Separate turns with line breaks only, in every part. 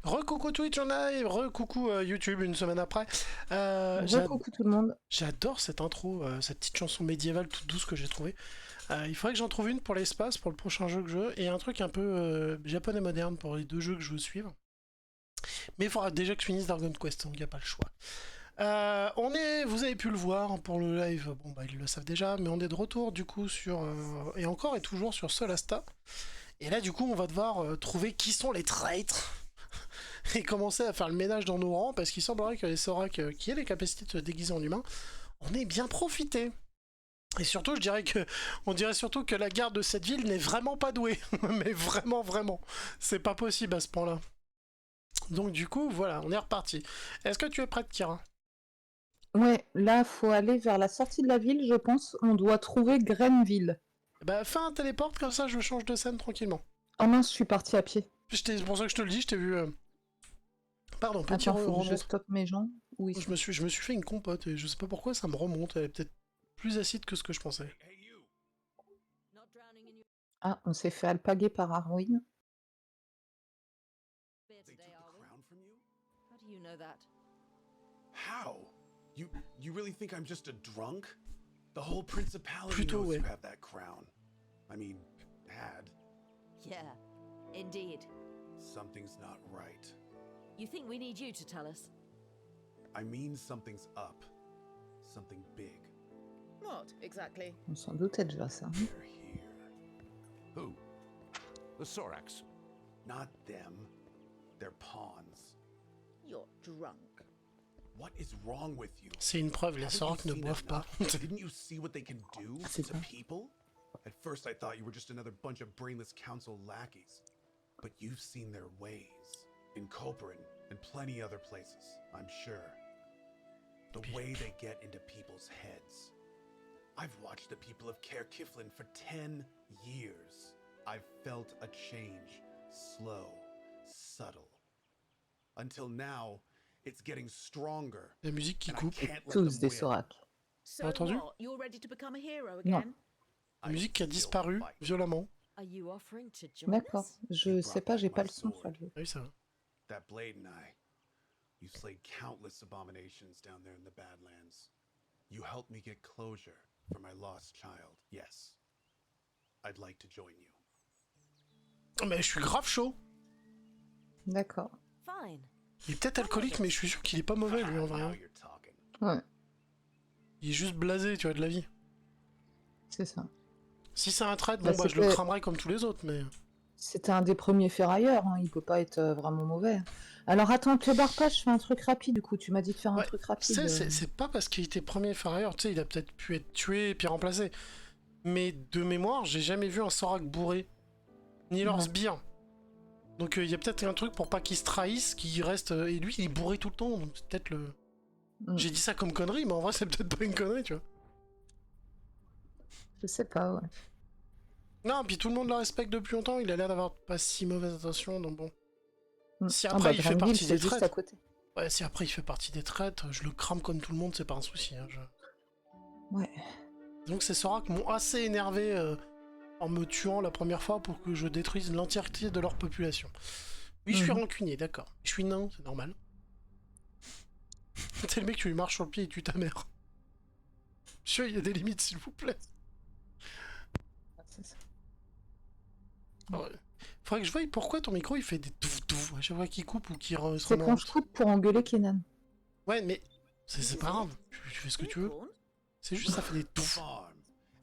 Re-coucou Twitch en live, re-coucou YouTube une semaine après.
Coucou tout le monde.
J'adore cette intro, cette petite chanson médiévale toute douce que j'ai trouvée. Il faudrait que j'en trouve une pour l'espace, pour le prochain jeu que je veux, et un truc un peu japonais moderne pour les deux jeux que je veux suivre. Mais il faudra déjà que je finisse Dragon Quest, donc il n'y a pas le choix. Vous avez pu le voir pour le live, bon bah ils le savent déjà, mais on est de retour du coup sur, et encore et toujours sur Solasta. Et là du coup on va devoir trouver qui sont les traîtres et commencer à faire le ménage dans nos rangs parce qu'il semblerait que les Sorak qui aient les capacités de se déguiser en humain, on ait bien profité. Et surtout, on dirait surtout que la garde de cette ville n'est vraiment pas douée. Mais vraiment, vraiment. C'est pas possible à ce point-là. Donc du coup, voilà, on est reparti. Est-ce que tu es prête, Kira?
Ouais, là, faut aller vers la sortie de la ville, je pense. On doit trouver Grenville.
Bah, fais un téléporte, comme ça je change de scène tranquillement.
Oh mince, je suis partie à pied.
C'est pour ça que je te le dis, je t'ai vu... Pardon, petit
Attends, faut que je
remonte.
stoppe mes gens. Oui.
Je me suis fait une compote et je sais pas pourquoi ça me remonte. Elle est peut-être plus acide que ce que je pensais.
Ah, on s'est fait alpaguer par Arwin.
They took the crown from you? How do you know that? How? You really think I'm just a drunk? The whole principality
Plutôt,
knows
ouais.
you have that crown. I mean, had.
Yeah, indeed.
Something's not right.
You think we need you to tell us?
I mean something's up. Something big.
What, exactly?
On s'en doutait déjà ça.
They're here.
Who? The Sorax.
Not them. They're pawns.
You're drunk.
What is wrong with you?
C'est une preuve, les
Haven't
Sorak
you
ne
seen
boivent pas.
enough? Didn't you see what they can do
C'est
to
ça.
people? At first I thought you were just another bunch of brainless council lackeys. But you've seen their ways. In Koperin and plenty other places, I'm sure. The way they get into people's heads. I've watched the people of Caer Kiflin for 10 years. I've felt a change. Slow, subtle. Until now, it's getting stronger.
La musique qui
And I
coupe.
can't let
Tous
them
des
win.
Sorak.
So
Entendu?
what? You're ready to become a hero
Non.
again?
La
I
musique qui a
still
disparu
fight.
violemment.
Are you offering to join
D'accord.
us?
Je sais pas, j'ai pas le son sur le jeu.
Ah oui, ça va.
That blade and I, you slayed countless abominations down there in the Badlands. You helped me get closure for my lost child. Yes. I'd like to join you.
Oh, mais je suis grave chaud.
D'accord.
Fine.
Il est peut-être alcoolique, mais je suis sûr qu'il est pas mauvais, lui, en vrai.
Now
hein.
you're talking.
Ouais,
Il est juste blasé, tu vois, de la vie.
c'est ça.
Si c'est un trade,
Bah,
bon, bah, je le
c'était-
cramerai comme tous les autres, mais...
C'était un des premiers ferrailleurs, hein. Il peut pas être vraiment mauvais. Alors attends, te barre pas, je fais un truc rapide du coup. Tu m'as dit de faire un
Ouais,
truc
Tu
rapide.
sais, c'est pas parce qu'il était premier ferrailleur, tu sais, il a peut-être pu être tué et puis remplacé. Mais de mémoire, j'ai jamais vu un Sorak bourré. Ni leur
Ouais.
sbire. Donc il y a peut-être un truc pour pas qu'il se trahisse, qu'il reste... et lui, il est bourré tout le temps, donc c'est peut-être le...
Mm.
J'ai dit ça comme connerie, mais en vrai, c'est peut-être pas une connerie, tu vois.
Je sais pas, ouais.
Non, puis tout le monde le respecte depuis longtemps, il a l'air d'avoir pas si mauvaise intention, donc bon. Si
Ah
après,
bah,
il fait
Grenville,
partie
c'est
des
juste
traites...
à côté.
Ouais, si après il fait partie des traites, je le crame comme tout le monde, c'est pas un souci. Hein,
Ouais.
Donc ces Sorak m'ont assez énervé en me tuant la première fois pour que je détruise l'entièreté de leur population. Oui, je suis
Mhm.
rancunier, d'accord. Je suis nain, c'est normal. C'est le mec, tu lui marches sur le pied et tu ta mère. Monsieur, il y a des limites, s'il vous plaît.
C'est ça.
Ah ouais. Faudrait que je voie pourquoi ton micro il fait des touf touf à chaque fois qu'il coupe ou qu'il se
C'est
remet en
quand
route.
je coupe pour engueuler Kenan.
Ouais, mais c'est pas grave. Tu fais ce que tu veux.
Unicorn?
C'est juste ça fait des touf.
Farm.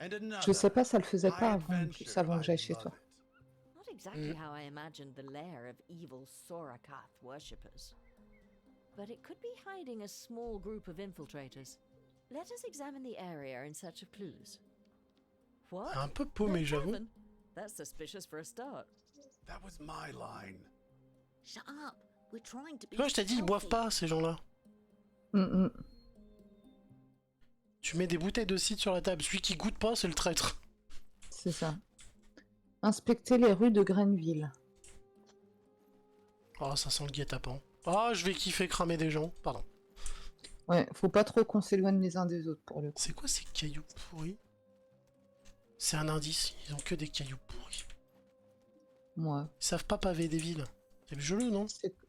And another.
Je sais pas, ça le faisait pas
High
avant,
adventure,
avant que j'aille
I
chez
love
toi.
it.
Not exactly how I imagined the lair of evil Sorakath worshippers. But it could be hiding a small group of infiltrators. Let us examine the area in search of clues. What?
Un peu paumé,
Their
j'avoue.
tavern? That's suspicious for a start.
That was my line.
Shut up. We're trying to be
Tu vois, je t'ai dit, ils boivent
stealthy.
pas, ces gens-là.
Mm.
Tu mets des bouteilles de cidre sur la table. Celui qui goûte pas, c'est le traître.
C'est ça. Inspecter les rues de Grenville.
Oh, ça sent le guet-apens. Oh, je vais kiffer cramer des gens. Pardon.
Ouais, faut pas trop qu'on s'éloigne les uns des autres pour le coup.
C'est quoi ces cailloux pourris? C'est un indice. Ils ont que des cailloux pourris.
Moi.
Ils savent pas paver des villes. C'est joli, non?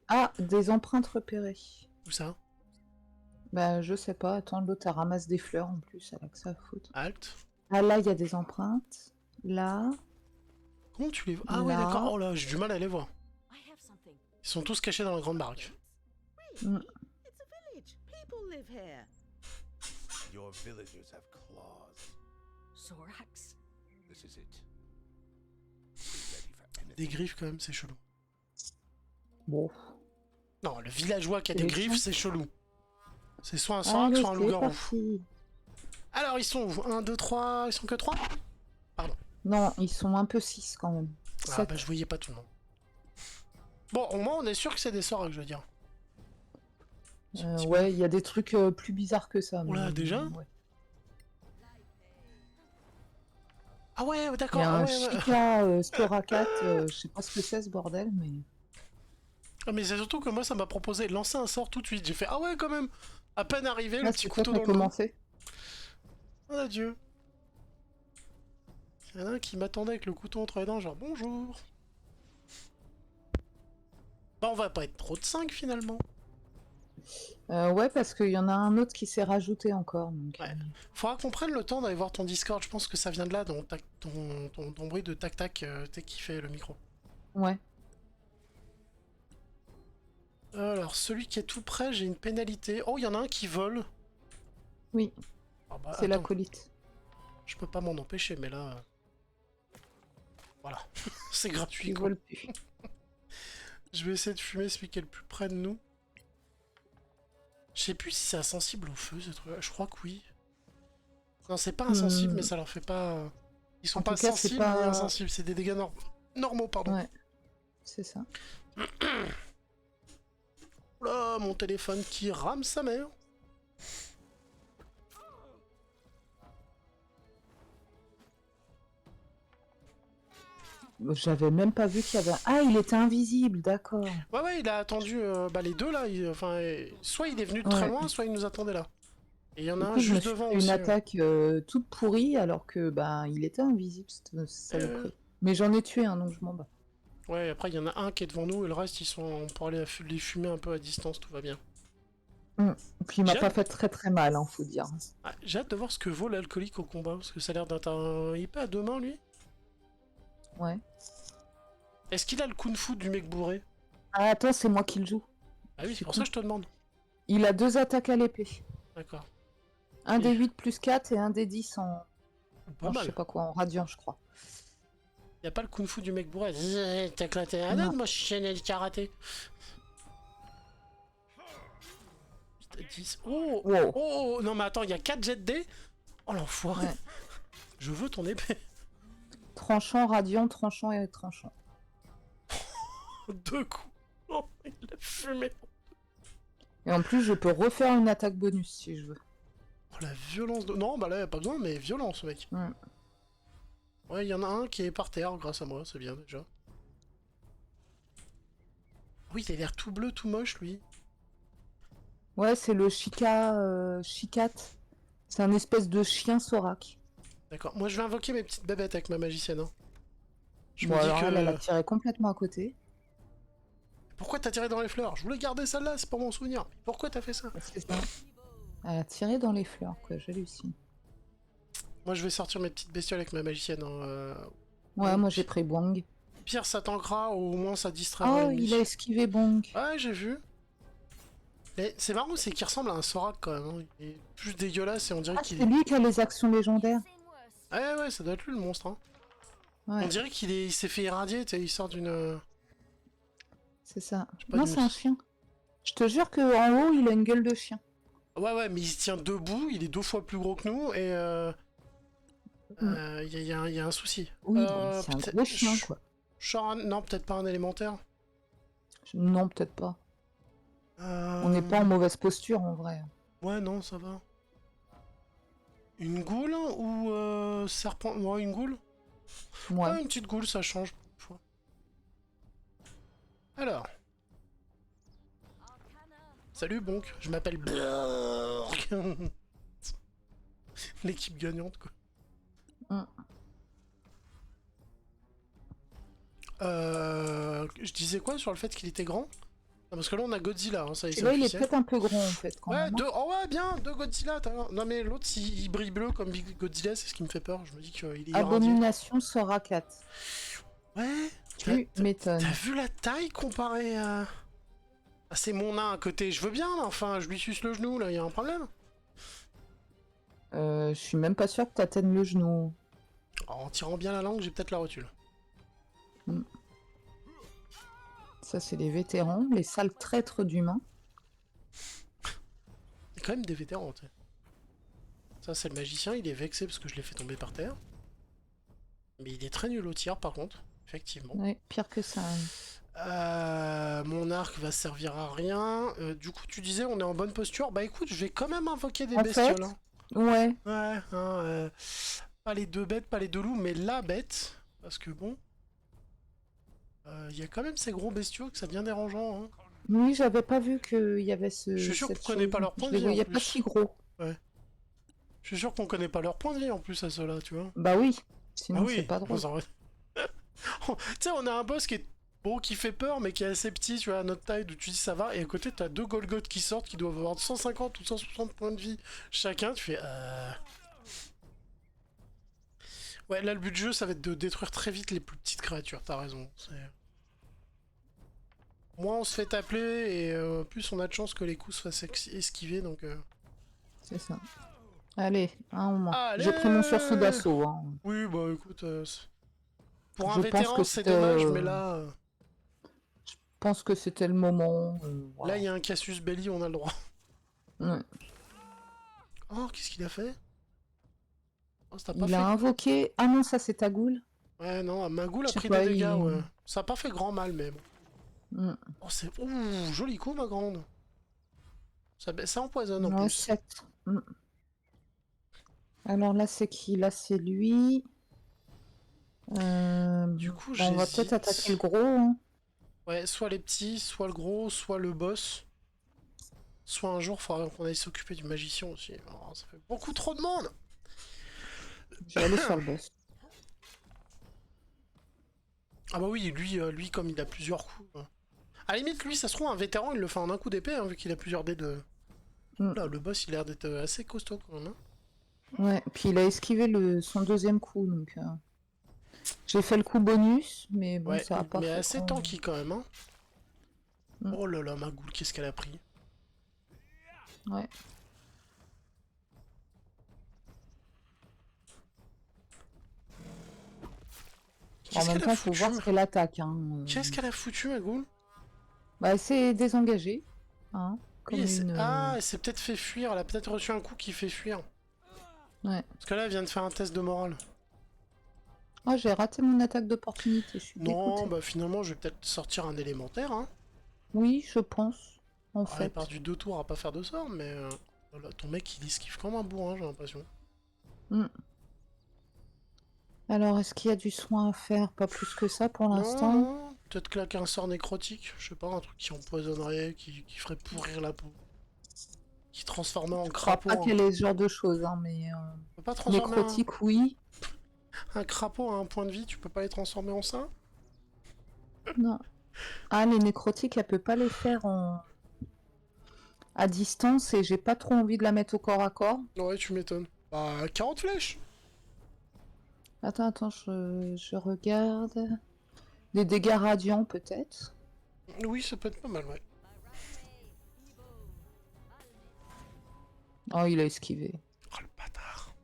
Ah, des empreintes repérées.
Où ça?
Bah, je sais pas. Attends, l'autre, elle ramasse des fleurs en plus. Elle a que ça à foutre.
Halt.
Ah, là, il y a des empreintes. Là,
Comment tu les vois? Ah ouais,
là.
d'accord. Oh là, j'ai du mal à les voir.
I have something.
Ils sont tous cachés dans la grande baraque.
Mm.
It's a village. People live here.
Your villagers have claws.
Sorax?
This is it. Be ready for anything.
Des griffes quand même, c'est chelou.
Bon.
Non, le villageois qui a
Et
des
les
griffes,
chiens
c'est chelou. C'est soit un Sorax,
Allez,
soit un
c'est
loup-garou.
parti.
Alors, ils sont où? 1, 2, 3. Ils sont que 3?
Non, ils sont un peu 6 quand même.
Ah
Sept.
bah, je voyais pas tout le monde. Bon, au moins, on est sûr que c'est des Sorax, je veux dire.
Ouais, il y a des trucs plus bizarres que ça.
Oula,
mais-
déjà
ouais.
Ah ouais,
Il y
d'accord.
a
Ah
un
ouais, ouais.
Chica Storacat, je sais pas ce que c'est ce bordel, mais...
Ah, mais c'est surtout que moi, ça m'a proposé de lancer un sort tout de suite. J'ai fait, ah ouais, quand même. À peine arrivé, le
Là,
petit
c'est toi
couteau
qui
dans
as
le dos.
commencé.
Oh adieu. Il y en a un qui m'attendait avec le couteau entre les dents, genre bonjour. Bah, on va pas être trop de 5 finalement.
Ouais, parce qu'il y en a un autre qui s'est rajouté encore. Donc,
Ouais. Faudra qu'on prenne le temps d'aller voir ton Discord. Je pense que ça vient de là, ton bruit de tac-tac, tu sais, qui fait le micro.
ouais.
Alors, celui qui est tout près, j'ai une pénalité. Oh, il y en a un qui vole.
Oui,
Ah bah,
c'est
attends,
l'acolyte.
je peux pas m'en empêcher, mais là... Voilà. C'est gratuit,
Il
quoi.
vole plus.
Je vais essayer de fumer celui qui est le plus près de nous. Je sais plus si c'est insensible au feu, ce truc. Je crois que oui. Non, c'est pas insensible, mais ça leur fait pas... Ils sont
En
pas
tout cas, c'est
sensibles
pas-
ni insensibles, c'est des dégâts normaux, pardon.
Ouais, c'est ça.
Oula, mon téléphone qui rame sa mère.
J'avais même pas vu qu'il y avait... Ah, il était invisible, d'accord.
Ouais, ouais, il a attendu les deux là. Soit il est venu de très
Ouais.
loin, soit il nous attendait là. Et il y en
Du
a un
coup, je me
juste
suis
devant
fait
aussi.
une attaque toute pourrie, alors que il était invisible, cette saloperie. Mais j'en ai tué un, donc je m'en bats.
Ouais, après il y en a un qui est devant nous et le reste ils sont pour aller les fumer un peu à distance, tout va bien.
Et puis il m'a
J'ai
pas
hâte-
fait très très mal, hein, faut dire.
Ah, j'ai hâte de voir ce que vaut l'alcoolique au combat, parce que ça a l'air d'être un... Il est pas à deux mains lui.
Ouais.
Est-ce qu'il a le kung-fu du mec bourré?
Ah, attends, c'est moi qui le joue.
Ah oui, c'est pour ça que je te demande.
Il a 2 attaques à l'épée.
D'accord.
Un
Et-
des 8 plus 4 et un des 10 en...
Pas
en je
mal.
sais pas quoi, en radiant, je crois.
Y a pas le kung-fu du mec bourré. T'as éclaté un
Non.
âne, moi je suis le karaté. Putain, 10. Oh,
Wow.
oh, non mais attends, il y a 4 jets de dés. Oh l'enfoiré.
Ouais.
Je veux ton épée.
Tranchant, radiant, tranchant et tranchant.
2 coups. Oh, il l'a fumé.
Et en plus, je peux refaire une attaque bonus si je veux.
Oh la violence de... Non, bah là, y a pas besoin, mais violence, mec.
Ouais.
Ouais, il y en a un qui est par terre grâce à moi, c'est bien déjà. Oui, il a l'air tout bleu, tout moche, lui.
Ouais, c'est le Chicat. C'est un espèce de chien Sorak.
D'accord. Moi, je vais invoquer mes petites bébêtes avec ma magicienne. Hein. Je
Bon,
me dis
alors
que...
elle a tiré complètement à côté.
Pourquoi t'as tiré dans les fleurs? Je voulais garder celle-là, c'est pour mon souvenir. Mais pourquoi t'as fait ça?
C'est ça. Elle a tiré dans les fleurs, quoi, j'hallucine.
Moi, je vais sortir mes petites bestioles avec ma magicienne. Hein.
Ouais, moi j'ai pris Bong.
Pire, ça t'ancrera, ou au moins ça distraira
Oh,
l'ennemi.
il a esquivé Bong.
Ouais, j'ai vu. Mais c'est marrant, c'est qu'il ressemble à un Sorak quand même. Hein. Il est plus dégueulasse et on dirait
Ah,
qu'il
c'est lui qui a les actions légendaires.
Ouais, ouais, ça doit être lui le monstre. Hein.
Ouais,
On dirait il s'est fait irradier, tu sais, il sort d'une...
c'est ça.
pas
Non,
du-
c'est un chien. Je te jure que en haut, il a une gueule de chien.
Ouais, ouais, mais il se tient debout, il est 2 fois plus gros que nous, et y a un souci.
Oui, bon, c'est un
peut-être-
gros chien, quoi.
Non, peut-être pas un élémentaire.
Non, peut-être pas. On n'est pas en mauvaise posture, en vrai.
Ouais, non, ça va. Une goule ou serpent... Ouais, une goule.
Ouais.
Ouais, une petite goule, ça change. Une fois. Alors. Salut, Bonk. Je m'appelle Blurk. L'équipe gagnante, quoi.
Mm.
Je disais quoi sur le fait qu'il était grand? Non, parce que là, on a Godzilla, hein, ça y est,
Et
c'est
là, il est
officiel.
peut-être un peu grand en fait quand
Ouais,
même.
deux... Oh ouais, bien, deux Godzilla. Non, mais l'autre, il brille bleu comme Godzilla, c'est ce qui me fait peur. Je me dis qu'il est irradié.
Abomination Sora 4.
Ouais.
Tu m'étonnes.
T'as vu la taille comparée à... Ah, c'est mon nain à côté. Je veux bien, là, enfin, je lui suce le genou, là, y a un problème.
Je suis même pas sûr que t'atteignes le genou.
En tirant bien la langue, j'ai peut-être la rotule.
Ça, c'est les vétérans, les sales traîtres d'humains.
Il y a quand même des vétérans, tu sais. Ça, c'est le magicien, il est vexé parce que je l'ai fait tomber par terre. Mais il est très nul au tir, par contre. Effectivement.
Ouais, pire que ça.
Mon arc va servir à rien. Du coup, tu disais, on est en bonne posture. Bah écoute, je vais quand même invoquer des
En
bestioles.
fait,
Hein.
ouais.
Ouais, hein, pas les deux bêtes, pas les deux loups, mais la bête. Parce que bon... Il y a quand même ces gros bestiaux que ça devient dérangeant. Hein.
Oui, j'avais pas vu qu'il y avait ce.
Je suis sûr
cette
qu'on connaît
chose.
pas leur point
Je
de
les
vie, en
voyais pas
plus.
si gros.
Je suis sûr qu'on connaît pas leur point de vie en plus à ceux-là, tu vois.
Bah oui. Sinon,
Ah oui,
c'est pas drôle.
Tu sais, on a un boss qui est bon, qui fait peur, mais qui est assez petit, tu vois, à notre taille, d'où tu dis ça va, et à côté, t'as deux Golgoth qui sortent, qui doivent avoir 150 ou 160 points de vie chacun, tu fais... Ouais, là, le but du jeu, ça va être de détruire très vite les plus petites créatures, t'as raison. Moins on se fait taper, et plus on a de chance que les coups se fassent esquiver, donc...
C'est ça. Allez, un au moins.
Allez.
J'ai pris mon sursaut d'assaut. Hein.
Oui, bah écoute... Pour un
Je pense
vétéran,
que
c'est
c'était,
dommage, mais là...
Je pense que c'était le moment. Voilà.
Là, il y a un Cassius Belli, on a le droit.
Ouais.
Oh, qu'est-ce qu'il a fait? Oh, ça t'a pas
Il
fait...
a invoqué. Ah non, ça c'est ta goule.
Ouais, non, Magoul a
Je sais
pris
pas,
des dégâts,
il-
ouais. Ça a pas fait grand mal, mais bon.
Mm.
Oh, c'est... Ouh, joli coup, ma grande. Ça empoisonne, en
Ouais,
plus.
7. Mm. Alors là, c'est qui? Là, c'est lui.
Du coup,
On va
j'hésite.
peut-être attaquer le gros. Hein.
Ouais, soit les petits, soit le gros, soit le boss. Soit un jour, il faudra qu'on aille s'occuper du magicien aussi. Oh, ça fait beaucoup trop de monde.
Je vais aller sur le boss.
Ah bah oui, lui comme il a plusieurs coups... À la limite, lui, ça se trouve, un vétéran, il le fait en un coup d'épée, hein, vu qu'il a plusieurs dés de...
Mm.
Là, le boss, il a l'air d'être assez costaud, quand même. Hein.
Ouais, puis il a esquivé son deuxième coup, donc... J'ai fait le coup bonus, mais bon,
Ouais,
ça a pas
mais
fait
assez
grand-
tanky, quand même. Hein.
Mm.
Oh là là, ma goule, qu'est-ce qu'elle a pris.
Ouais. En
Qu'est-ce
même
qu'elle
temps,
a
il faut
foutu
voir ce qu'elle attaque. Hein.
Qu'est-ce qu'elle a foutu, ma goule?
Bah, c'est désengagé. Hein, comme
Oui,
une...
Ah, elle s'est peut-être fait fuir, elle a peut-être reçu un coup qui fait fuir.
Ouais.
Parce que là, elle vient de faire un test de morale.
Oh, j'ai raté mon attaque d'opportunité, je suis
Non,
dégoûtée.
bah finalement, je vais peut-être sortir un élémentaire, hein.
Oui, je pense, en
Ouais, elle
fait.
part du 2 tours à pas faire de sort, mais... voilà, ton mec, il esquive comme un bourrin, j'ai l'impression.
Alors, est-ce qu'il y a du soin à faire? Pas plus que ça pour
Non,
l'instant.
non, peut-être claquer un sort nécrotique, je sais pas, un truc qui empoisonnerait, qui ferait pourrir la peau. Qui transformerait en
Je crois
crapaud.
pas qu'elle ait ce genre de choses, hein, mais...
Tu peux pas transformer
Nécrotique, oui.
un crapaud à un point de vie, tu peux pas les transformer en ça?
Non. Ah, les nécrotiques, elle peut pas les faire à distance et j'ai pas trop envie de la mettre au corps à corps.
Ouais, tu m'étonnes. Bah, 40 flèches.
Attends, je regarde. Des dégâts radiants, peut-être.
Oui, ça peut être pas mal, ouais.
Oh, il a esquivé.
Oh, le bâtard.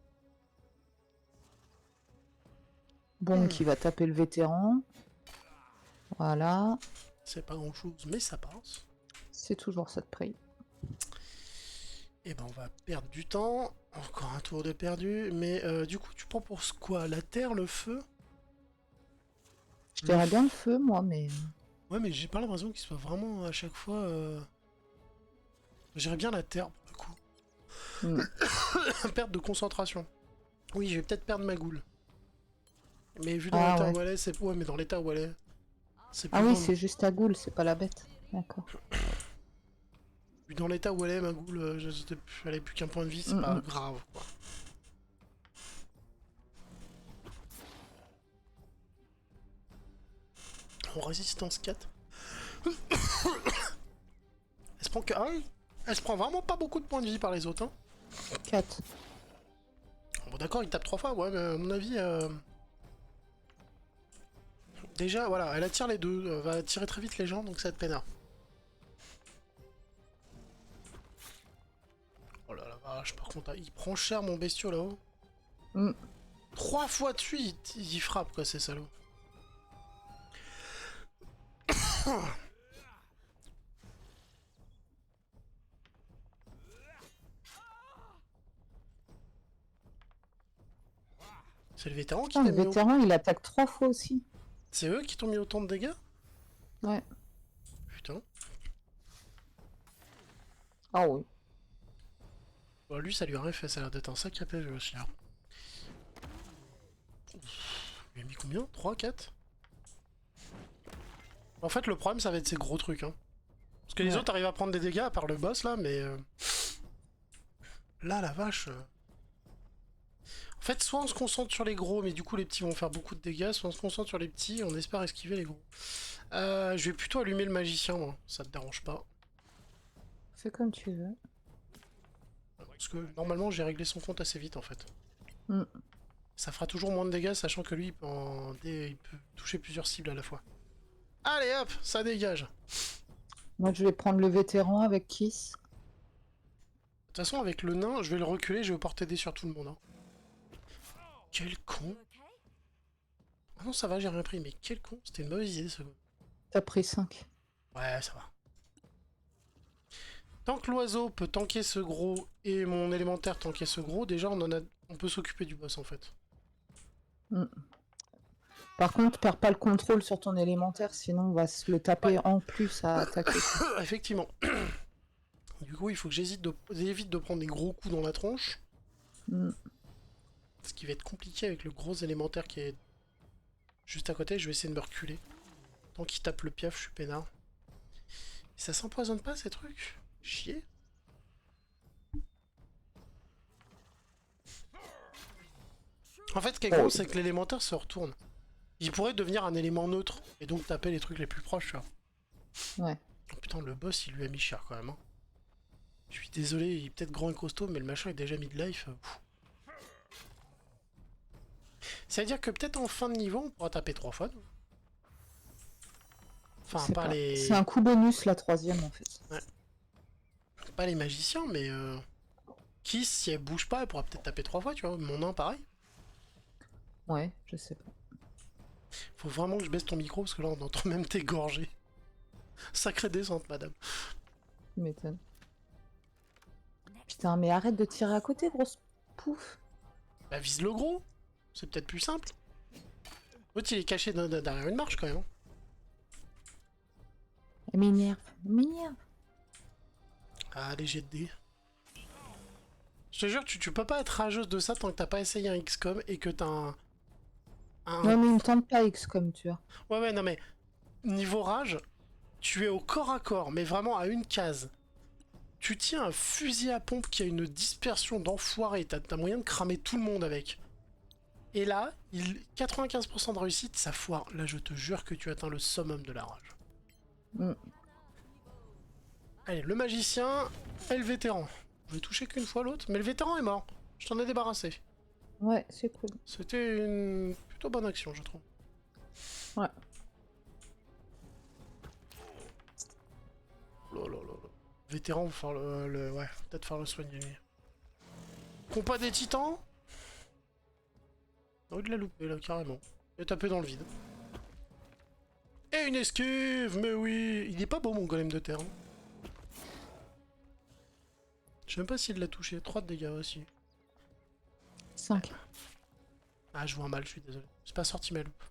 Bon, qui va taper le vétéran. Voilà.
C'est pas grand-chose, mais ça passe.
C'est toujours ça de prix.
Et ben, on va perdre du temps. Encore un tour de perdu. Mais du coup, tu prends pour quoi? La terre, le feu?
Je dirais bien le feu, moi, mais...
Ouais, mais j'ai pas l'impression qu'il soit vraiment à chaque fois... J'irais bien la terre, pour le coup. Perte de concentration. Oui, je vais peut-être perdre ma goule. Mais vu dans
Ah,
l'état
ouais.
où elle est, c'est... Ouais, mais dans l'état où elle est... C'est plus
Ah oui,
grand.
c'est juste ta goule, c'est pas la bête. D'accord.
Vu dans l'état où elle est, ma goule, elle avait plus qu'un point de vie, c'est pas grave, quoi. En résistance 4. prend que 1. Elle se prend vraiment pas beaucoup de points de vie par les autres. Hein.
4.
Bon d'accord, il tape 3 fois, ouais, mais à mon avis... Déjà, voilà, elle attire les deux, elle va attirer très vite les gens, donc ça va être peinard. Oh là la vache, par contre, il prend cher mon bestiau là-haut. 3 fois dessus, il frappe quoi, ces salauds. C'est le vétéran qui
Putain,
t'a
le
mis
vétéran, il attaque 3 fois aussi.
C'est eux qui t'ont mis autant de dégâts?
Ouais.
Putain.
Ah oui.
Bon, lui, ça lui a rien fait, ça a l'air d'être un sacré PG aussi. Hein. Il a mis combien? 3, 4? En fait, le problème, ça va être ces gros trucs. Hein. Parce que les autres arrivent à prendre des dégâts, à part le boss, là, mais... Là, la vache... En fait, soit on se concentre sur les gros, mais du coup, les petits vont faire beaucoup de dégâts, soit on se concentre sur les petits, et on espère esquiver les gros. Je vais plutôt allumer le magicien, moi. Ça te dérange pas.
Fais comme tu veux.
Parce que, normalement, j'ai réglé son compte assez vite, en fait.
Mm.
Ça fera toujours moins de dégâts, sachant que lui, il peut toucher plusieurs cibles à la fois. Allez hop, ça dégage.
Moi, je vais prendre le vétéran avec Kiss.
De toute façon, avec le nain, je vais le reculer, je vais porter des sur tout le monde. Hein. Quel con. Ah non, ça va, j'ai rien pris, mais quel con. C'était une mauvaise idée, ce coup.
T'as pris 5.
Ouais, ça va. Tant que l'oiseau peut tanker ce gros et mon élémentaire tanker ce gros, déjà, on peut s'occuper du boss, en fait.
Par contre, perds pas le contrôle sur ton élémentaire, sinon on va se le taper en plus à attaquer.
Effectivement. Du coup, il faut que j'évite de prendre des gros coups dans la tronche. Ce qui va être compliqué avec le gros élémentaire qui est juste à côté. Je vais essayer de me reculer. Tant qu'il tape le piaf, je suis peinard. Et ça s'empoisonne pas, ces trucs? Chier. En fait, ce qui est con, c'est que l'élémentaire se retourne. Il pourrait devenir un élément neutre, et donc taper les trucs les plus proches, tu vois.
Ouais.
Oh putain, le boss, il lui a mis cher quand même. Hein. Je suis désolé, il est peut-être grand et costaud, mais le machin est déjà mid-life. C'est-à-dire que peut-être en fin de niveau, on pourra taper 3 fois. Enfin, pas les...
C'est un coup bonus, la 3ème, en fait.
Ouais. Pas les magiciens, mais... Kiss, si elle bouge pas, elle pourra peut-être taper 3 fois, tu vois. Mon nain, pareil.
Ouais, je sais pas.
Faut vraiment que je baisse ton micro, parce que là, on entend même tes gorgées. Sacrée descente, madame.
Tu m'étonnes. Putain, mais arrête de tirer à côté, grosse pouf.
Bah, vise le gros. C'est peut-être plus simple. L'autre, il est caché derrière une marche, quand même.
Elle m'énerve, elle m'énerve.
Allez, jet de dés. Je te jure, tu peux pas être rageuse de ça tant que t'as pas essayé un XCOM et que t'as un...
Non, mais il me tente pas XCOM, tu vois.
Ouais, non, mais... Niveau rage, tu es au corps à corps, mais vraiment à une case. Tu tiens un fusil à pompe qui a une dispersion d'enfoiré, t'as moyen de cramer tout le monde avec. Et là, 95% de réussite, ça foire. Là, je te jure que tu atteins le summum de la rage. Allez, le magicien et le vétéran. Je vais toucher qu'une fois l'autre, mais le vétéran est mort. Je t'en ai débarrassé.
Ouais, c'est cool.
C'était une plutôt bonne action, je trouve.
Ouais.
Vétéran, faut faire ouais, peut-être faire le soigner lui. Compas des titans. Oh, il l'a loupé là, carrément. Il a tapé dans le vide. Et une esquive, mais oui. Il est pas beau mon golem de terre. Hein. Je sais même pas s'il l'a touché. 3 de dégâts aussi.
5.
Ah, je vois mal, je suis désolé. C'est pas sorti ma loupe.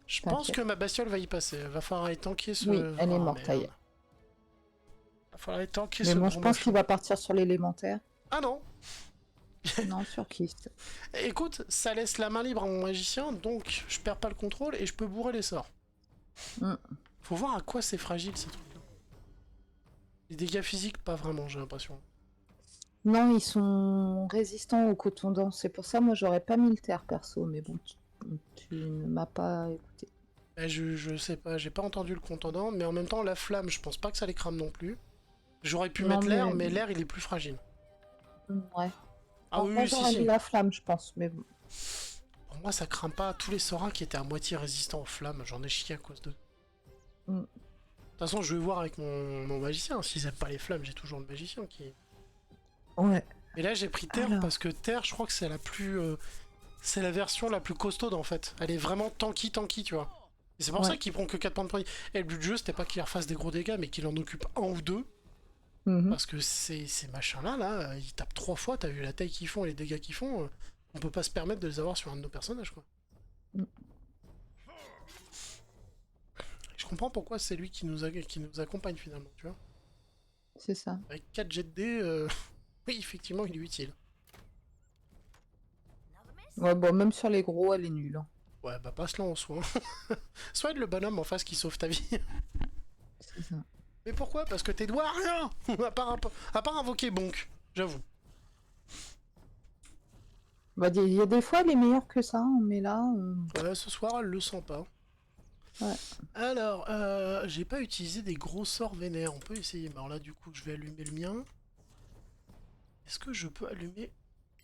Je pense que ma bestiole va y passer. Va falloir aller tanker ce...
Oui, elle est morte, ça y est.
Va falloir aller tanker
mais
ce...
moi, je pense qu'il va partir sur l'élémentaire.
Ah non.
Non, sur Kiss.
Écoute, ça laisse la main libre à mon magicien, donc je perds pas le contrôle et je peux bourrer les sorts. Faut voir à quoi c'est fragile ces trucs-là. Les dégâts physiques, pas vraiment, j'ai l'impression.
Non, ils sont résistants au coton dent. C'est pour ça, moi, j'aurais pas mis le terre perso. Mais bon, tu ne m'as pas écouté.
Je sais pas, j'ai pas entendu le contendant, mais en même temps, la flamme, je pense pas que ça les crame non plus. J'aurais pu
Non,
mettre l'air,
mais-
mais l'air il est plus fragile.
Ouais.
Ah oui,
Moi,
oui, si,
j'aurais
si.
mis la flamme, je pense. Mais bon.
Pour moi, ça craint pas. Tous les Sora qui étaient à moitié résistants aux flammes, j'en ai chié à cause d'eux.
Mm.
De toute façon, je vais voir avec mon magicien. S'ils aiment pas les flammes, j'ai toujours le magicien qui.
Ouais.
Et là, j'ai pris Terre
Alors.
parce que Terre, je crois que c'est la plus. C'est la version la plus costaude en fait. Elle est vraiment tanky, tu vois. Et c'est pour
Ouais.
ça qu'il prend que 4 points de poignée. Et le but du jeu, c'était pas qu'il refasse des gros dégâts, mais qu'il en occupe un ou deux.
Mhm.
Parce que ces machins-là, là, ils tapent 3 fois, t'as vu la taille qu'ils font et les dégâts qu'ils font, on peut pas se permettre de les avoir sur un de nos personnages, quoi.
Mm.
Je comprends pourquoi c'est lui qui nous accompagne finalement, tu vois.
C'est ça.
Avec 4 jets de dés, oui, effectivement, il est utile.
Ouais, bon, même sur les gros, elle est nulle. Hein.
Ouais, bah passe-le en soin. Soit le bonhomme en face qui sauve ta vie.
C'est ça.
Mais pourquoi? Parce que tes doigts, rien à part invoquer Bonk, j'avoue.
Bah, il y a des fois, elle est meilleure que ça, hein, mais là...
Ouais, ce soir, elle le sent pas.
Ouais.
Alors, j'ai pas utilisé des gros sorts vénères. On peut essayer. Alors là, du coup, je vais allumer le mien. Est-ce que je peux allumer...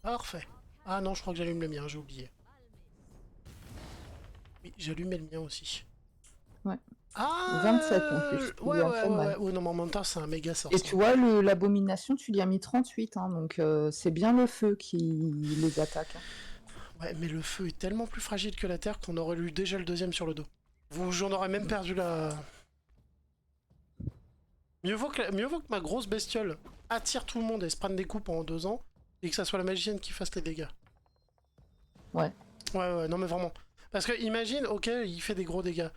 Parfait. Ah non, je crois que j'allume le mien, j'ai oublié. Oui, j'allumais le mien aussi.
Ouais.
Ah
27 en plus. Il
Ouais,
est en
ouais,
fait
ouais,
mal.
ouais. Oh, non, mais en même temps, c'est un méga sort.
Et
ça.
tu vois, l'abomination, tu lui as mis 38, hein, donc c'est bien le feu qui les attaque. Hein.
Ouais, mais le feu est tellement plus fragile que la terre qu'on aurait eu déjà le deuxième sur le dos. J'en aurais même perdu la... Mieux vaut que ma grosse bestiole attire tout le monde et se prenne des coups pendant 2 ans, et que ça soit la magicienne qui fasse les dégâts.
Ouais.
Ouais, non mais vraiment. Parce que imagine, ok, il fait des gros dégâts.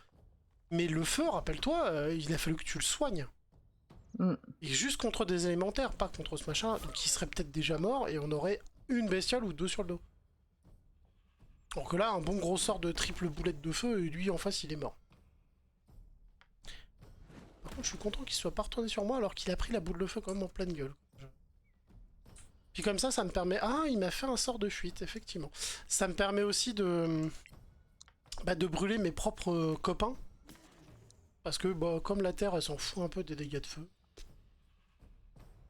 Mais le feu, rappelle-toi, il a fallu que tu le soignes.
Mm.
Et juste contre des élémentaires, pas contre ce machin, donc il serait peut-être déjà mort et on aurait une bestiole ou 2 sur le dos. Alors que là, un bon gros sort de triple boulette de feu, et lui en face il est mort. Par contre, je suis content qu'il soit pas retourné sur moi alors qu'il a pris la boule de feu quand même en pleine gueule. Puis comme ça me permet... Ah, il m'a fait un sort de fuite, effectivement. Ça me permet aussi de... Bah, de brûler mes propres copains. Parce que, bah, comme la Terre, elle s'en fout un peu des dégâts de feu.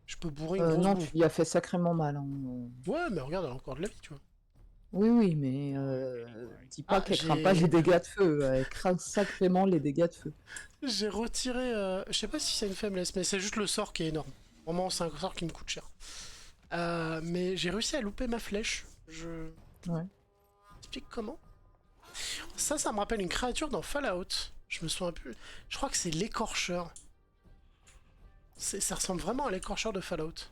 Je peux bourrer une grosse
Non,
boule.
tu lui as fait sacrément mal. Hein.
Ouais, mais regarde, elle a encore de la vie, tu vois.
Oui, mais dis pas qu'elle craint pas les dégâts de feu. Elle craint sacrément les dégâts de feu.
J'ai retiré... Je sais pas si c'est une faiblesse, mais c'est juste le sort qui est énorme. Vraiment, c'est un sort qui me coûte cher. Mais j'ai réussi à louper ma flèche.
Ouais.
Explique comment. Ça me rappelle une créature dans Fallout. Je me souviens plus. Je crois que c'est l'écorcheur. Ça ressemble vraiment à l'écorcheur de Fallout.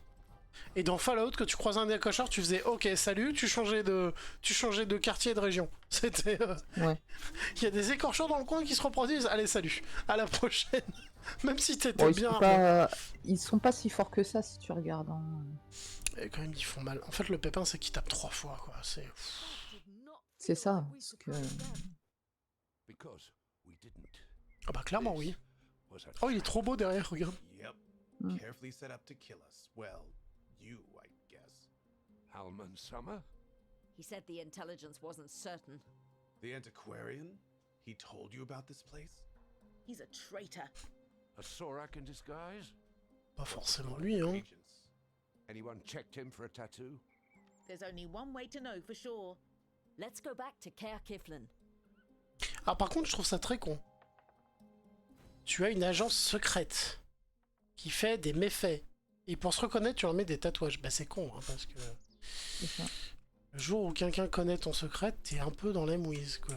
Et dans Fallout, que tu croisais un écorcheur, tu faisais OK, salut, tu changeais de quartier et de région. C'était...
Ouais.
Il y a des écorcheurs dans le coin qui se reproduisent. Allez, salut, à la prochaine. Même si t'étais
Bon,
bien...
ils sont pas si forts que ça si tu regardes. Hein.
Et quand même, ils font mal. En fait, le pépin, c'est qu'ils tapent 3 fois, quoi.
C'est ça. Parce que...
Because we didn't.
Ah bah clairement, oui.
Was a
Oh, il est trop beau derrière, regarde.
Yep.
Mm.
Carefully set up to kill us. Well, you, I guess.
Halman Summer?
He said the intelligence wasn't certain.
The antiquarian? He told you about this place?
He's a traitor.
A Sorak in disguise?
Pas forcément lui, hein.
Agents.
Anyone checked him for a tattoo?
There's only one way to know for sure.
Let's go back to Caer Kiflin.
Ah, par contre, je trouve ça très con. Tu as une agence secrète qui fait des méfaits. Et pour se reconnaître, tu leur mets des tatouages. Bah, c'est con, hein, parce que...
c'est ça.
Le jour où quelqu'un connaît ton secret, t'es un peu dans les mouises, quoi.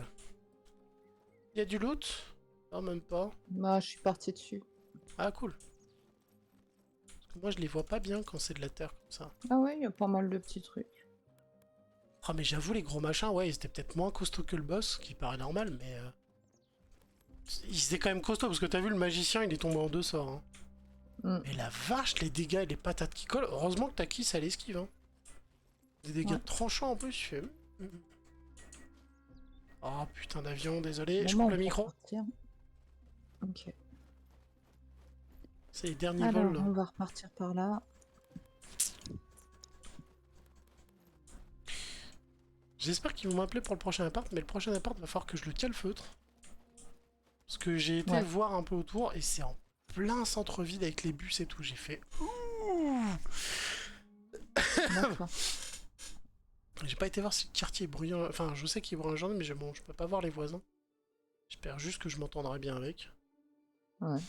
Y a du loot? Non, même pas.
Bah, je suis partie dessus.
Ah, cool. Parce que moi, je les vois pas bien quand c'est de la terre comme ça.
Ah ouais, il y a pas mal de petits trucs.
Ah, mais j'avoue, les gros machins, ouais, ils étaient peut-être moins costauds que le boss, qui paraît normal, mais... Ils étaient quand même costauds, parce que t'as vu, le magicien, il est tombé en 2 sorts. Hein.
Mm.
Mais la vache, les dégâts et les patates qui collent, heureusement que Taki, ça l'esquive. Hein. Des dégâts
Ouais.
tranchants en plus, je fais... Oh putain d'avion, désolé, je
Bon,
coupe
on
le
peut
micro.
repartir. Ok.
C'est les derniers
Alors,
vols. Là.
on va repartir par là.
J'espère qu'ils vont m'appeler pour le prochain appart, mais le prochain appart, va falloir que je le tienne le feutre. Parce que j'ai été
Ouais.
voir un peu autour, et c'est en plein centre-ville avec les bus et tout. J'ai fait ouh.
D'accord.
J'ai pas été voir si le quartier est bruyant. Enfin, je sais qu'il est bruyant, mais bon, je peux pas voir les voisins. J'espère juste que je m'entendrai bien avec.
Ouais.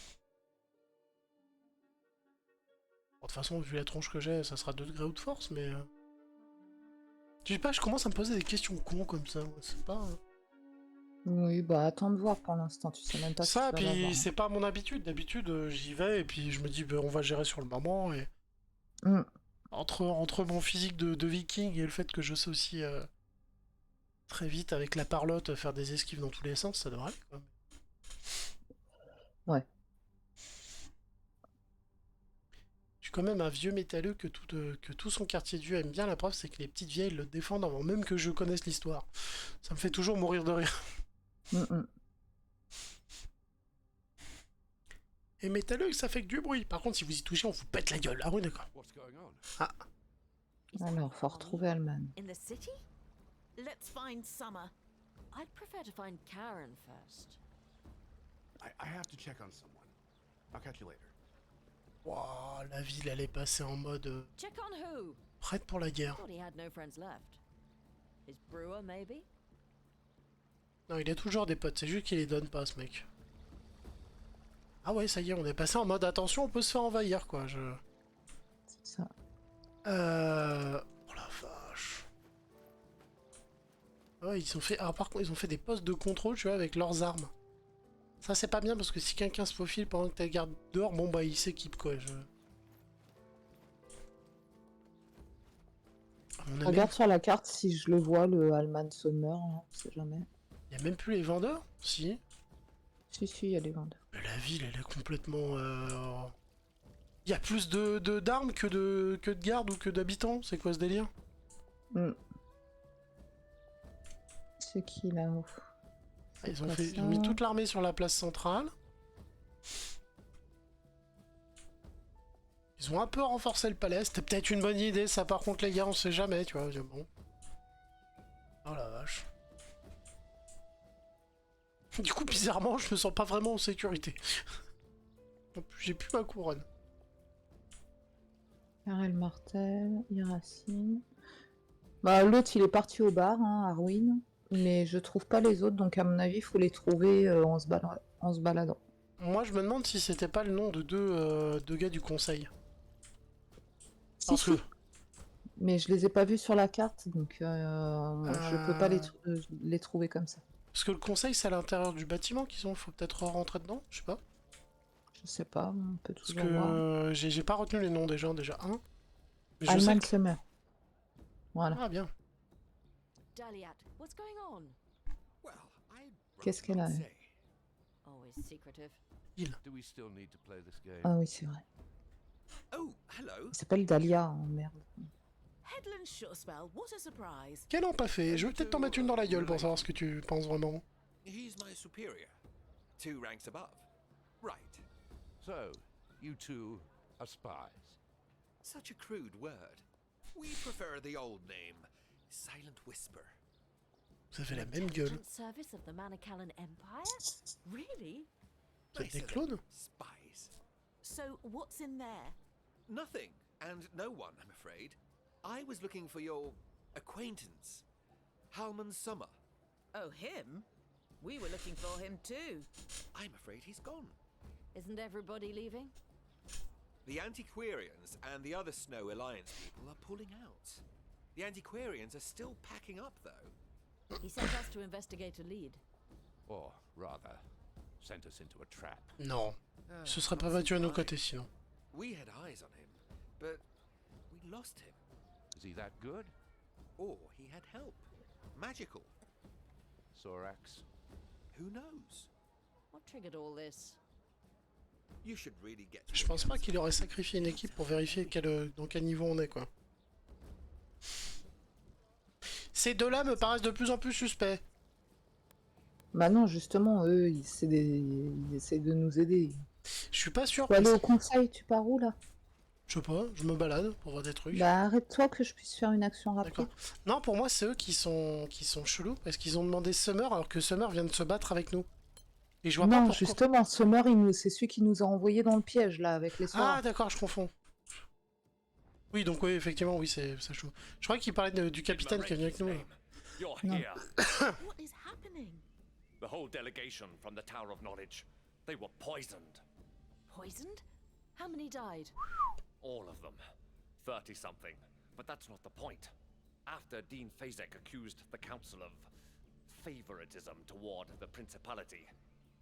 Bon, de toute façon, vu la tronche que j'ai, ça sera 2 degrés ou de force, mais... Je sais pas, je commence à me poser des questions cons comme ça. Moi. C'est pas...
Oui, bah attends de voir pour l'instant, tu sais même pas si
Ça,
tu vas l'avoir.
puis c'est pas mon habitude. D'habitude, j'y vais et puis je me dis, on va gérer sur le moment. Et
Mm.
entre mon physique de viking et le fait que je sais aussi très vite, avec la parlotte, faire des esquives dans tous les sens, ça devrait aller, quoi.
Ouais.
Je suis quand même un vieux métalleux que tout son quartier de vieux aime bien. La preuve, c'est que les petites vieilles le défendent avant même que je connaisse l'histoire. Ça me fait toujours mourir de rire.
Mm.
Et métalleux, ça fait que du bruit. Par contre, si vous y touchez, on vous pète la gueule. Ah oui, d'accord.
What's going on?
Is that
Alors, faut
Ollie
retrouver Alman.
in the city?
Let's find Summer.
I'd prefer to find Karen first.
I have to check on someone. I'll catch you later.
Waouh, la ville, elle est passée en mode
Check on who?
prête pour la guerre.
Thought he had no friends left. His brewer, maybe?
Non, il a toujours des potes, c'est juste qu'il les donne pas, ce mec. Ah ouais, ça y est, on est passé en mode attention, on peut se faire envahir, quoi.
C'est ça.
Oh la vache. Ouais, ils ont fait... Alors par contre, ils ont fait des postes de contrôle, tu vois, avec leurs armes. Ça, c'est pas bien, parce que si quelqu'un se faufile pendant que tu le gardes dehors, bon bah, il s'équipe, quoi. À mon avis,
Regarde sur la carte si je le vois, le Alman Summer, là, on sait jamais.
il y a même plus les vendeurs? Si.
Si, il y a les vendeurs.
Mais la ville, elle est complètement... Il y a plus d'armes que de gardes ou que d'habitants? C'est quoi ce délire?
Mm. C'est qui là-haut?
Ah, ils
C'est
ont
quoi
mis
ça?
toute l'armée sur la place centrale. Ils ont un peu renforcé le palais. C'était peut-être une bonne idée, ça par contre les gars, on sait jamais, tu vois. Bon. Oh la vache. Du coup, bizarrement, je me sens pas vraiment en sécurité. En plus, j'ai plus ma couronne.
Karel Martel, Iracine. Bah, l'autre, il est parti au bar, hein, à Ruin. Mais je trouve pas les autres, donc à mon avis, il faut les trouver en se baladant.
Moi, je me demande si c'était pas le nom de deux gars du conseil.
Si,
Parce
si.
que...
Mais je les ai pas vus sur la carte, donc je peux pas les trouver comme ça.
Parce que le conseil, c'est à l'intérieur du bâtiment qu'ils ont. Faut peut-être rentrer dedans, je sais pas.
Je sais pas, on peut
Parce
toujours voir.
que j'ai pas retenu les noms des gens, déjà un. Mais je sais
Alman
que...
Summer. Voilà.
Ah bien.
Daliat, what's going on?
Well, I'd
Qu'est-ce qu'elle a,
rather
elle
say.
Always secretive.
Do we still need to play this game?
Ah oui, c'est vrai.
Oh, hello.
Il s'appelle Dahlia, oh, merde.
Headland Shorespell, what a surprise.
Quel an pas fait? Je vais peut-être t'en mettre une dans la gueule pour savoir ce que tu penses vraiment.
He's my superior. 2 ranks above. Right. So, you two are spies. Such a crude word. We prefer the old name, Silent Whisper.
Vous avez la même gueule.
Intelligence service of the Manicalan Empire? Really?
Vous êtes des
Nicer
clones?
than Spies.
So, what's in there?
Nothing, and no one, I'm afraid. I was looking for your acquaintance, Halman Summer.
Oh, him? We were looking for him too.
I'm afraid he's gone.
Isn't everybody leaving?
The Antiquarians and the other Snow Alliance people are pulling out. The Antiquarians are still packing up, though.
He sent us to investigate a lead.
Or rather, sent us into a trap.
Non. Ce serait pas battu à nos côtés sinon.
We had eyes on him, but we lost him.
Is he that good?
Or he had help. Magical.
Sorax?
Who knows?
What triggered all this?
You should really get to
Je
the
pense pas
council.
qu'il aurait sacrifié une équipe pour vérifier dans quel niveau on est, quoi. Ces deux-là me paraissent de plus en plus suspects.
Bah non, justement, eux, ils essaient de nous aider.
Je suis pas sûr.
Faut aller au conseil, tu pars où là?
Je sais pas, je me balade pour voir des trucs.
Bah arrête-toi que je puisse faire une action
D'accord.
rapide.
Non, pour moi, c'est eux qui sont chelous parce qu'ils ont demandé Summer alors que Summer vient de se battre avec nous. Et je vois pas
Non,
pourquoi.
justement, Summer, c'est celui qui nous a envoyé dans le piège, là, avec les
Ah,
soirs.
d'accord, je confonds. Oui, donc oui, effectivement, oui, c'est ça chaud. Je crois qu'il parlait du capitaine qui est venu avec nous. Là.
You're
No.
here.
What is happening?
The whole delegation from the Tower of Knowledge. They were poisoned.
Poisoned? How many died?
All of them. 30-something. But that's not the point. After Dean Fazek accused the Council of favoritism toward the Principality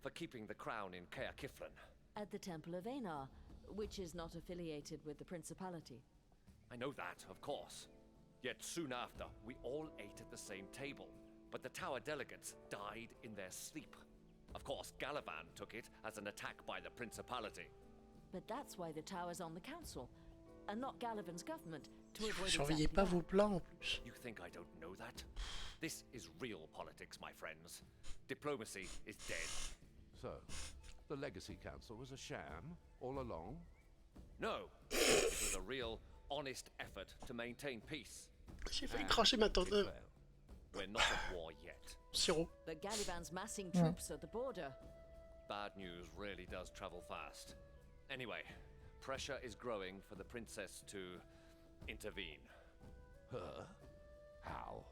for keeping the crown in Caer Kiflin.
At the Temple of Aenar, which is not affiliated with the Principality.
I know that, of course. Yet soon after, we all ate at the same table. But the Tower delegates died in their sleep. Of course, Galavan took it as an attack by the Principality.
But that's why the tower's on the council, and not Galavan's government, to avoid
Surveillez
exactly
pas
that.
vos plats en plus.
You think I don't know that? This is real politics, my friends. Diplomacy is dead.
So, the Legacy Council was a sham all along?
No, it was a real, honest effort to maintain peace.
J'ai failli cracher ma tente.
Declare.
We're not at war yet.
Sirop.
But Galavan's massing
Yeah.
troops at the border.
Bad news really does travel fast. Anyway, pressure is growing for the princess to intervene.
Her? How?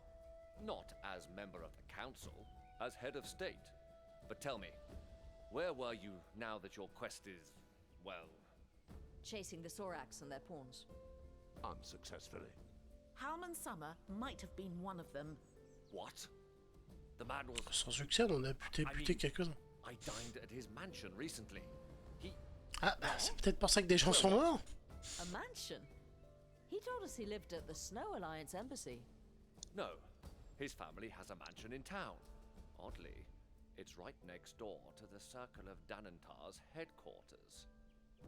Not as member of the council, as head of state. But tell me, where were you now that your quest is, well,
Chasing the Sorax and their pawns.
Unsuccessfully.
Halman Summer might have been one of them.
what? The man was...
Sans succès, on en a buté quelques-uns.
I dined at his mansion recently. He...
Ah, bah, c'est peut-être pour ça que des gens sont morts.
A mansion? He told us he lived at the Snow Alliance embassy.
No, his family has a mansion in town. Oddly, it's right next door to the Circle of Danantar's headquarters.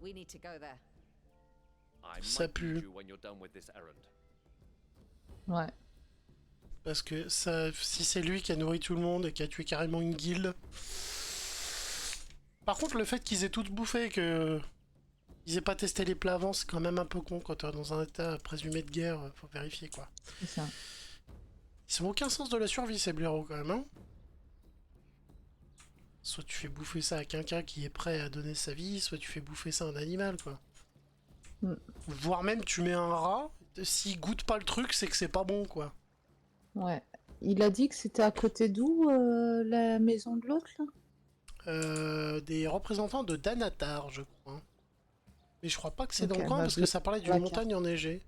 We need to go there.
I
Ça
might
pue.
need you when you're done with this errand.
Ouais.
Parce que ça, si c'est lui qui a nourri tout le monde et qui a tué carrément une guilde. Par contre, le fait qu'ils aient tous bouffé et que ils aient pas testé les plats avant, c'est quand même un peu con quand t'es dans un état présumé de guerre. Faut vérifier quoi.
C'est ça.
Ils ont aucun sens de la survie ces blaireaux quand même. Hein, soit tu fais bouffer ça à quelqu'un qui est prêt à donner sa vie, soit tu fais bouffer ça à un animal quoi.
Mm.
Voire même tu mets un rat. S'il goûte pas le truc, c'est que c'est pas bon quoi.
Ouais. Il a dit que c'était à côté d'où, la maison de l'autre, là?
Des représentants de Danatar, je crois. Mais je crois pas que c'est dans
Ok,
le coin
bah,
parce
je-
que ça parlait d'une
la
montagne enneigée.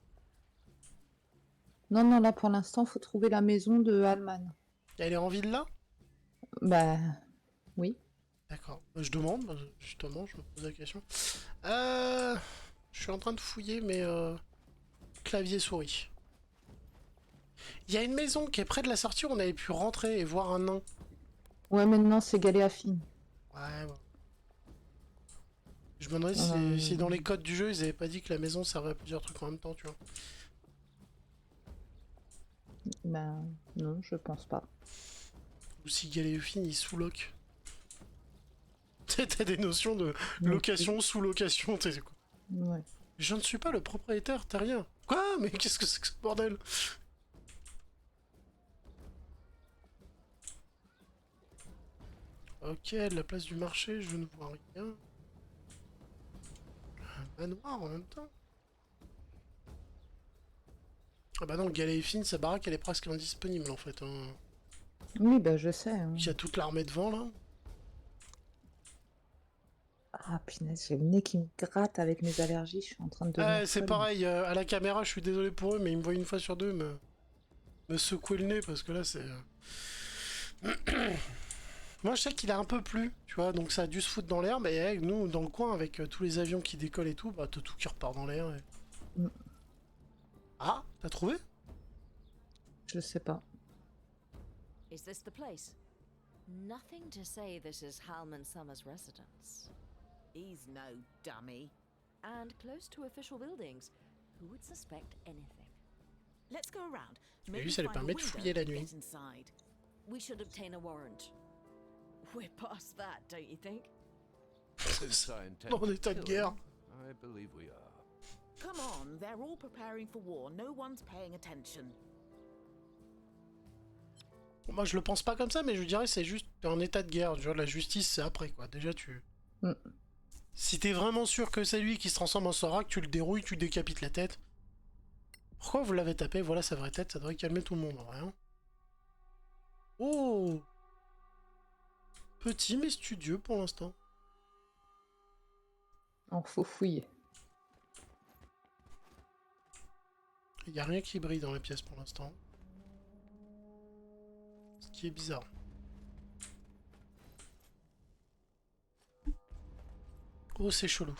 Non, non, là, pour l'instant, faut trouver la maison de Halman.
Elle est en ville là?
Bah, oui.
D'accord. Je demande, justement, je me pose la question. Je suis en train de fouiller mes clavier souris. Il y a une maison qui est près de la sortie où on avait pu rentrer et voir un nain.
Ouais, maintenant, c'est Galéafine.
Ouais. Je me demandais si dans les codes du jeu, ils avaient pas dit que la maison servait à plusieurs trucs en même temps, tu vois.
Bah, non, je pense pas.
Ou si Galéophine, il sous-loc. T'as des notions de location, sous-location, t'es quoi.
Ouais.
Je ne suis pas le propriétaire, t'as rien. Quoi? Mais qu'est-ce que c'est que ce bordel? Ok, de la place du marché, je ne vois rien. Un manoir en même temps. Ah bah non, le Galéophine, sa baraque, elle est presque indisponible en fait. Hein.
Oui, bah, je sais. Hein.
Il y a toute l'armée devant là.
Ah, punaise, j'ai le nez qui me gratte avec mes allergies. Je suis en train de devenir
Ouais, c'est
folle.
pareil, à la caméra, je suis désolé pour eux, mais ils me voient une fois sur deux me secouer le nez parce que là, c'est. Moi, je sais qu'il a un peu plu, tu vois, donc ça a dû se foutre dans l'air, mais nous, dans le coin, avec tous les avions qui décollent et tout, bah, t'as tout qui repart dans l'air. Et...
Mm.
Ah, t'as trouvé?
Je sais pas.
Is this the place? Nothing to say this is Halman Summer's residence.
He's no dummy.
And close to official buildings. Who would suspect anything?
Let's go around.
lui,
Maybe
ça lui
find a
permet de
window
fouiller la
to
nuit.
get inside.
We should obtain a warrant. We're past that, don't you think?
Since I intend
En
to
état de
kill
guerre.
him, I believe we are.
Come on, they're all preparing for war. No one's paying attention.
Moi, je le pense pas comme ça, mais je dirais c'est juste t'es en état de guerre. Tu vois, la justice, c'est après, quoi. Déjà, tu...
Mm.
Si t'es vraiment sûr que c'est lui qui se transforme en Sora, que tu le dérouilles, tu décapites la tête. Pourquoi vous l'avez tapé? Voilà sa vraie tête, ça devrait calmer tout le monde, en vrai. Hein. Oh! Petit mais studieux pour l'instant.
Alors, faut fouiller.
Il n'y a rien qui brille dans la pièce pour l'instant. Ce qui est bizarre. Oh, c'est chelou.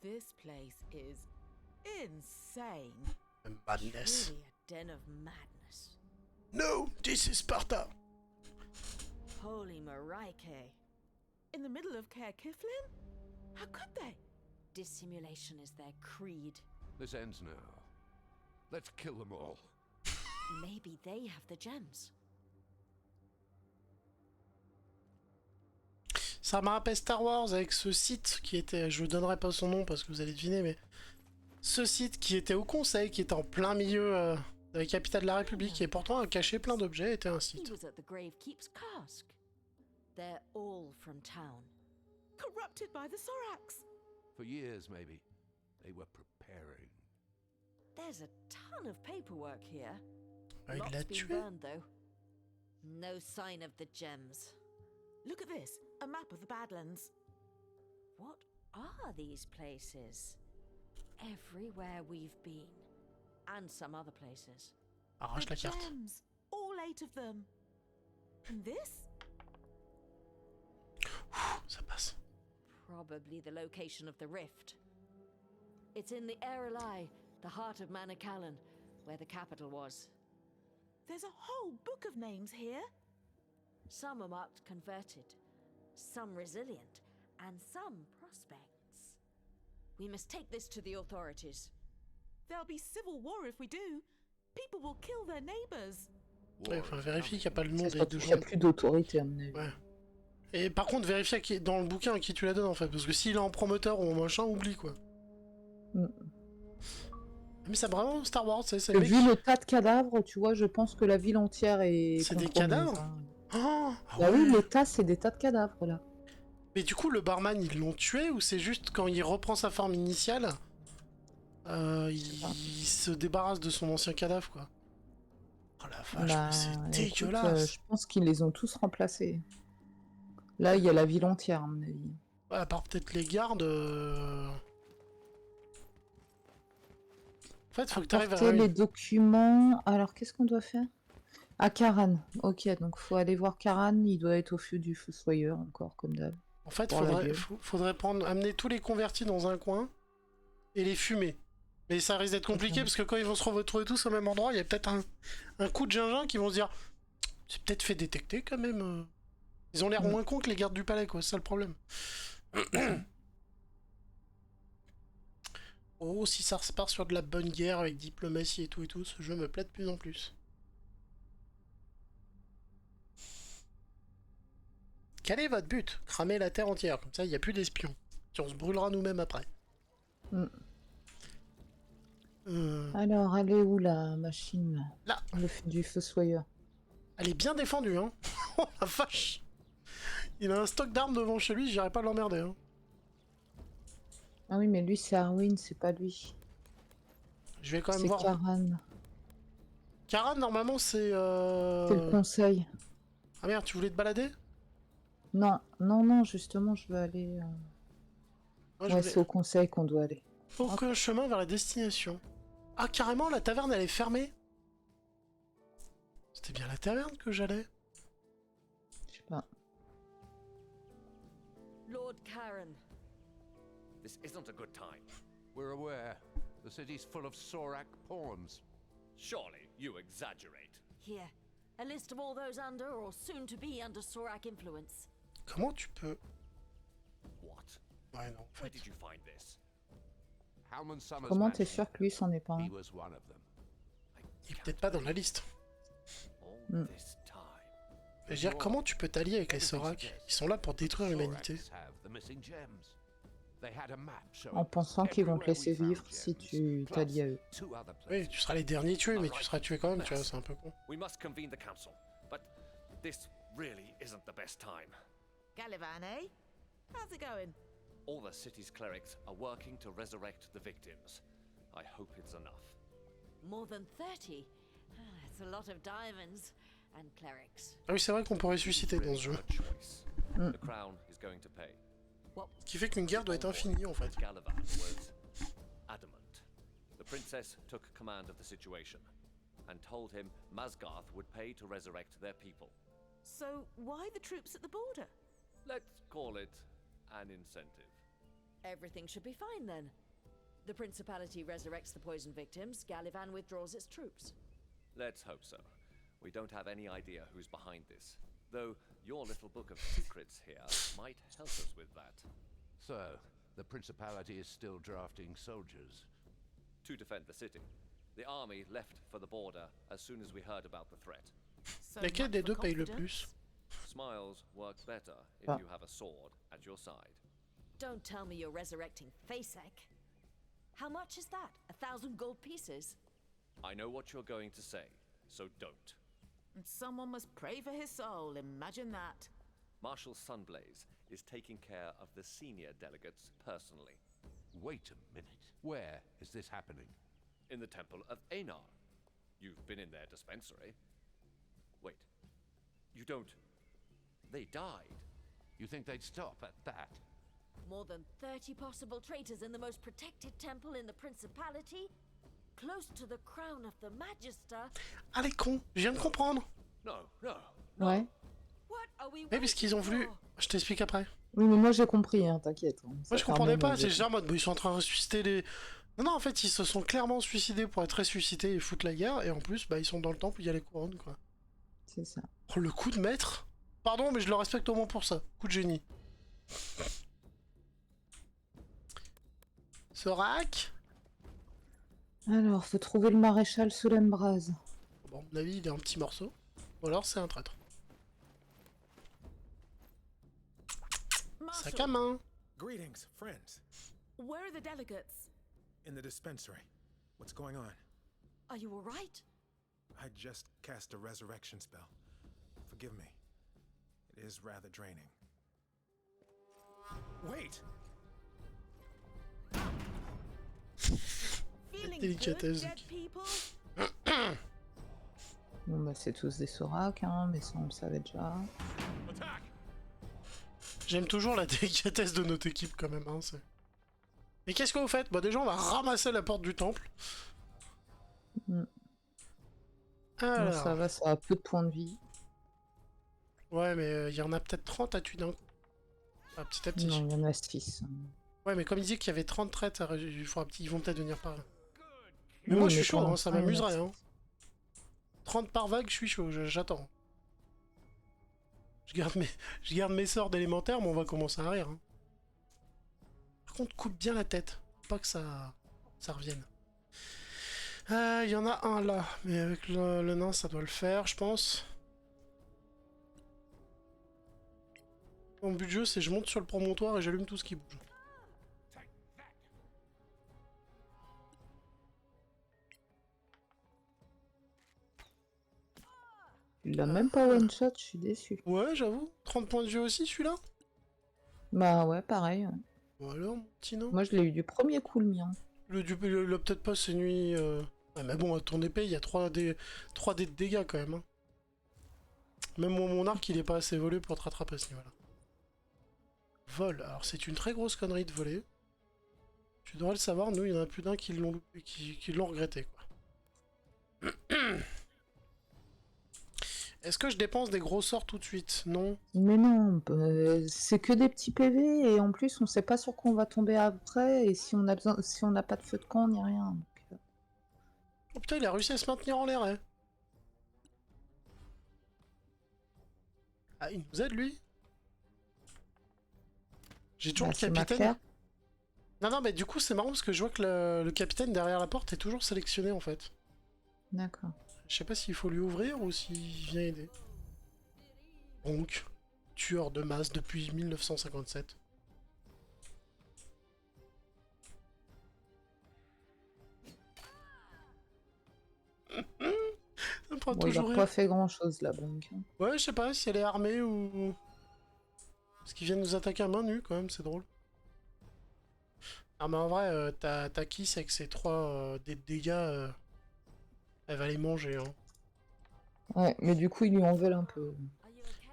This place is insane.
Madness.
Really a den of madness.
No, this is Sparta.
Holy Marike.
In the middle of Caer Kiflin? How could they?
Dissimulation is their creed.
This ends now. Let's kill them all.
Maybe they have the gems.
Ça me rappelle Star Wars avec ce site qui était, je vous donnerai pas son nom parce que vous allez deviner, mais ce site qui était au conseil, qui était en plein milieu de la capitale de la République et pourtant a caché plein d'objets, était un
He
site.
was at the Grave Keep's cask. They're all from town.
Corrupted by the Sorax.
For years, maybe, they were preparing.
There's a ton of paperwork here.
Ah, il
Lots
l'a
been
tué.
burned though. No sign of the gems.
Look at this, a map of the Badlands.
What are these places? Everywhere we've been. And some other places.
Arrache la
The
carte.
gems, all 8 of them. And this?
Ça passe.
Probably the location of the rift. It's in the Aerolai, the heart of Manacalon, where the capital was.
There's a whole book of names here.
Some are marked converted, some resilient, and some prospects. We must take this to the authorities.
There'll be civil war if we do. People will kill their neighbors.
Ouais, enfin, vérifier qu'il n'y a pas le nom
C'est
des
surtout
deux
qu'il n'y
gens.
a plus d'autorité, à mon avis.
Ouais. Et par contre, vérifier dans le bouquin à qui tu la donnes en fait, parce que s'il est en promoteur ou en machin, oublie quoi.
Mm.
Mais c'est vraiment Star Wars, c'est le mec.
Vu le tas de cadavres, tu vois, je pense que la ville entière est.
C'est des
compromise,
cadavres
hein.
Oh, ah
Bah
ouais.
oui, les tas, c'est des tas de cadavres là.
Mais du coup, le barman, ils l'ont tué ou c'est juste quand il reprend sa forme initiale, il se débarrasse de son ancien cadavre quoi. Oh la vache,
Bah,
mais c'est
écoute,
dégueulasse.
je pense qu'ils les ont tous remplacés. Là, il y a la ville entière, à mon avis.
Ouais, à part peut-être les gardes. En fait, faut que tu arrives à.
Apporter les documents. Alors, qu'est-ce qu'on doit faire? À Karan. Ok, donc faut aller voir Karan. Il doit être au feu du fossoyeur encore, comme d'hab.
En fait,
Pour la
faudrait,
gueule.
faudrait amener tous les convertis dans un coin et les fumer. Mais ça risque d'être compliqué
Mhm.
parce que quand ils vont se retrouver tous au même endroit, il y a peut-être un coup de gingin qui vont se dire c'est peut-être fait détecter quand même. Ils ont l'air
Mhm.
moins cons que les gardes du palais, quoi, c'est ça le problème. Oh, si ça repart sur de la bonne guerre avec diplomatie et tout, ce jeu me plaît de plus en plus. Quel est votre but? Cramer la terre entière, comme ça il n'y a plus d'espions. Puis on se brûlera nous-mêmes après.
Mm.
Euh,
Alors, elle est où la machine
Là.
Le feu du fossoyeur.
Elle est bien défendue, hein. Oh la vache. Il a un stock d'armes devant chez lui, j'irai pas l'emmerder. Hein.
Ah oui, mais lui, c'est Arwin, c'est pas lui.
Je vais quand même
C'est
voir.
Karan.
Karan, normalement, c'est...
C'est le conseil.
Ah merde, tu voulais te balader?
Non, non, non, justement, je veux aller.
Moi, je
Ouais,
voulais-
c'est au conseil qu'on doit aller.
Aucun chemin vers la destination. Ah, carrément, la taverne, elle est fermée. C'était bien la taverne que j'allais.
Je sais pas.
Lord Karen,
This isn't a good time.
We're aware. The city's full of Sorak pawns.
Surely you exaggerate.
here. A list of all those under or soon to be under Sorak influence.
Comment tu peux...
What?
Ouais, non, en
Where
fait.
did you find this?
Halman Summers
Comment t'es
mansion.
sûr que lui, c'en est pas
He
un?
was one of them.
Il est peut-être pas dans la liste.
All
Mm.
this time.
Je veux dire, comment tu peux t'allier avec les Sorak? Ils sont là pour détruire l'humanité.
Soraks have the missing gems. They had a map showing
En pensant qu'ils vont te
everywhere
laisser
we found
vivre si
gems,
tu
plus
t'allies à eux.
2 other
Oui,
places.
tu seras les derniers tués, mais tu seras tué quand même, tu vois, c'est un peu con.
We must convene the council, but this really isn't the best time.
Galavan, eh? How's it going?
All the city's clerics are working to resurrect the victims. I hope it's enough.
More than 30? That's a lot of diamonds and clerics.
Ah oui, c'est vrai qu'on peut ressusciter dans ce jeu.
A choice. The crown is going to pay.
Ce qui fait qu'une guerre doit être infinie en fait.
Galavan was adamant. The princess took command of the situation and told him Masgarth would pay to resurrect their people.
So, why the troops at the border?
Let's call it an incentive.
Everything should be fine then. The Principality resurrects the poison victims, Galavan withdraws its troops.
Let's hope so. We don't have any idea who's behind this, though your little book of secrets here might help us with that.
So, the Principality is still drafting soldiers.
To defend the city. The army left for the border as soon as we heard about the threat.
So
Lequel
much
des
for
deux paye le
confidence.
plus?
Smiles works better if
Ah.
you have a sword at your side.
Don't tell me you're resurrecting Facek. How much is that? 1,000 gold pieces?
I know what you're going to say, so don't.
And someone must pray for his soul, imagine that.
Marshal Sunblaze is taking care of the senior delegates personally.
Wait a minute. Where is this happening?
In the Temple of Einar. You've been in their dispensary. Wait. You don't... They died.
You think they'd stop at that?
More than 30 possible traitors in the most protected temple in the Principality? Close to the crown of the Magister?
Ah les cons, je viens de comprendre.
No, no.
Ouais.
What are we
Oui, parce qu'ils ont
waiting
voulu...
for?
Je t'explique après.
Oui, mais moi j'ai compris, hein, t'inquiète. Hein. Ça
Moi je
fait un
comprenais
moment
pas,
que
c'est
j'ai-
genre en mode, ils sont en train de ressusciter les... Non, non, en fait, ils se sont clairement suicidés pour être ressuscités et foutre la guerre, et en plus, bah, ils sont dans le temple où il y a les couronnes, quoi.
C'est ça.
Oh, le coup de maître. Pardon, mais je le respecte au moins pour ça. Coup de génie. Sorak.
Alors, faut trouver le maréchal Soulembraz.
Bon, à mon avis, il est un petit morceau. Ou alors, c'est un traître. Sac à
Marshal,
main.
Greetings, friends.
where are the delegates?
In the dispensary. What's going on?
Are you alright?
I just cast a resurrection spell. Forgive me. It is rather draining. Wait!
Feeling good,
délicatesse.
dead people?
Bon, bah, c'est tous des Sorak, hein, mais ça, on le savait déjà.
Attack!
J'aime toujours la délicatesse de notre équipe, quand même. Hein, mais qu'est-ce que vous faites? Bah, déjà, on va ramasser la porte du temple.
Mm.
Alors...
Bon, ça va, ça a peu de points de vie.
Ouais, mais il y en a peut-être 30 à tuer d'un coup. Ah, petit à petit.
Non, il y en a 6.
Ouais, mais comme il dit qu'il y avait 30 traîtres, ils vont peut-être venir par là. Mais
Oui,
moi, je suis
mais
chaud,
pour
hein, ça
l'instant, il y en a
m'amuserait.
six.
Hein. 30 par vague, je suis chaud, j'attends. Je garde mes sorts d'élémentaire, mais on va commencer à rire. Hein. Par contre, coupe bien la tête. Faut pas que ça revienne. Il y en a un là, mais avec le nain, ça doit le faire, je pense. Mon but de jeu, c'est je monte sur le promontoire et j'allume tout ce qui bouge.
Il l'a même pas one shot, je suis déçu.
Ouais, j'avoue. 30 points de vue aussi, celui-là.
Bah ouais, pareil. Ouais.
Bon alors, mon petit nain.
Moi, je l'ai eu du premier coup, le mien.
Le peut-être pas ces nuits. Ouais, mais bon, à ton épée, il y a 3 dés de dégâts quand même. Hein. Même mon arc, il est pas assez volé pour te rattraper à ce niveau-là. Vol. Alors, c'est une très grosse connerie de voler. Tu devrais le savoir, nous, il y en a plus d'un qui l'ont regretté, quoi. Est-ce que je dépense des gros sorts tout de suite? Non.
Mais non, c'est que des petits PV et en plus on sait pas sur quoi on va tomber après et si on a besoin, si on n'a pas de feu de camp ni rien. Donc,
Oh putain, il a réussi à se maintenir en l'air, hein. Ah, il nous aide, lui? J'ai toujours
bah,
le
c'est
capitaine.
Maclair.
Non, mais du coup, c'est marrant parce que je vois que le capitaine derrière la porte est toujours sélectionné, en fait.
D'accord.
Je sais pas s'il faut lui ouvrir ou s'il vient aider. Donc, tueur de masse depuis 1957. pour
Bon, il a
toujours
pas
rire.
fait grand chose la banque.
Ouais, je sais pas si elle est armée ou... Parce qu'ils viennent nous attaquer à main nue, quand même, c'est drôle. Ah, mais en vrai, t'as Kiss avec ses 3 des dégâts, elle va les manger, hein.
Ouais, mais du coup, ils lui en veulent un peu.
Are you okay?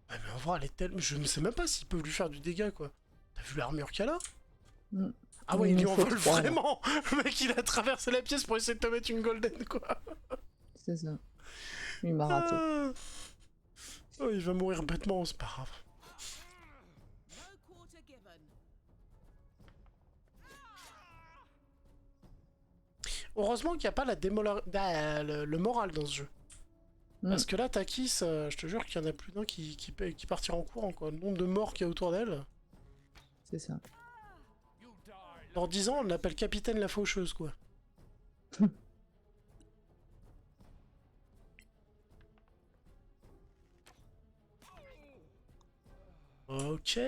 Ouais, mais en vrai, elle est tellement... Je ne sais même pas s'ils peuvent lui faire du dégât, quoi. T'as vu l'armure qu'elle a?
Mm.
Ah ouais,
Il
il lui
nous
en
faut
vole
3, là.
vraiment. Le mec, il a traversé la pièce pour essayer de te mettre une golden, quoi.
C'est ça. Il m'a raté.
Ah. Oh, il va mourir bêtement, c'est pas grave.
No quarter given.
Heureusement qu'il n'y a pas le moral dans ce jeu. Parce que là, Takis, je te jure qu'il y en a plus d'un qui partira en courant, quoi. Le nombre de morts qu'il y a autour d'elle.
C'est ça.
Dans 10 ans, on l'appelle Capitaine la Faucheuse, quoi. Ok.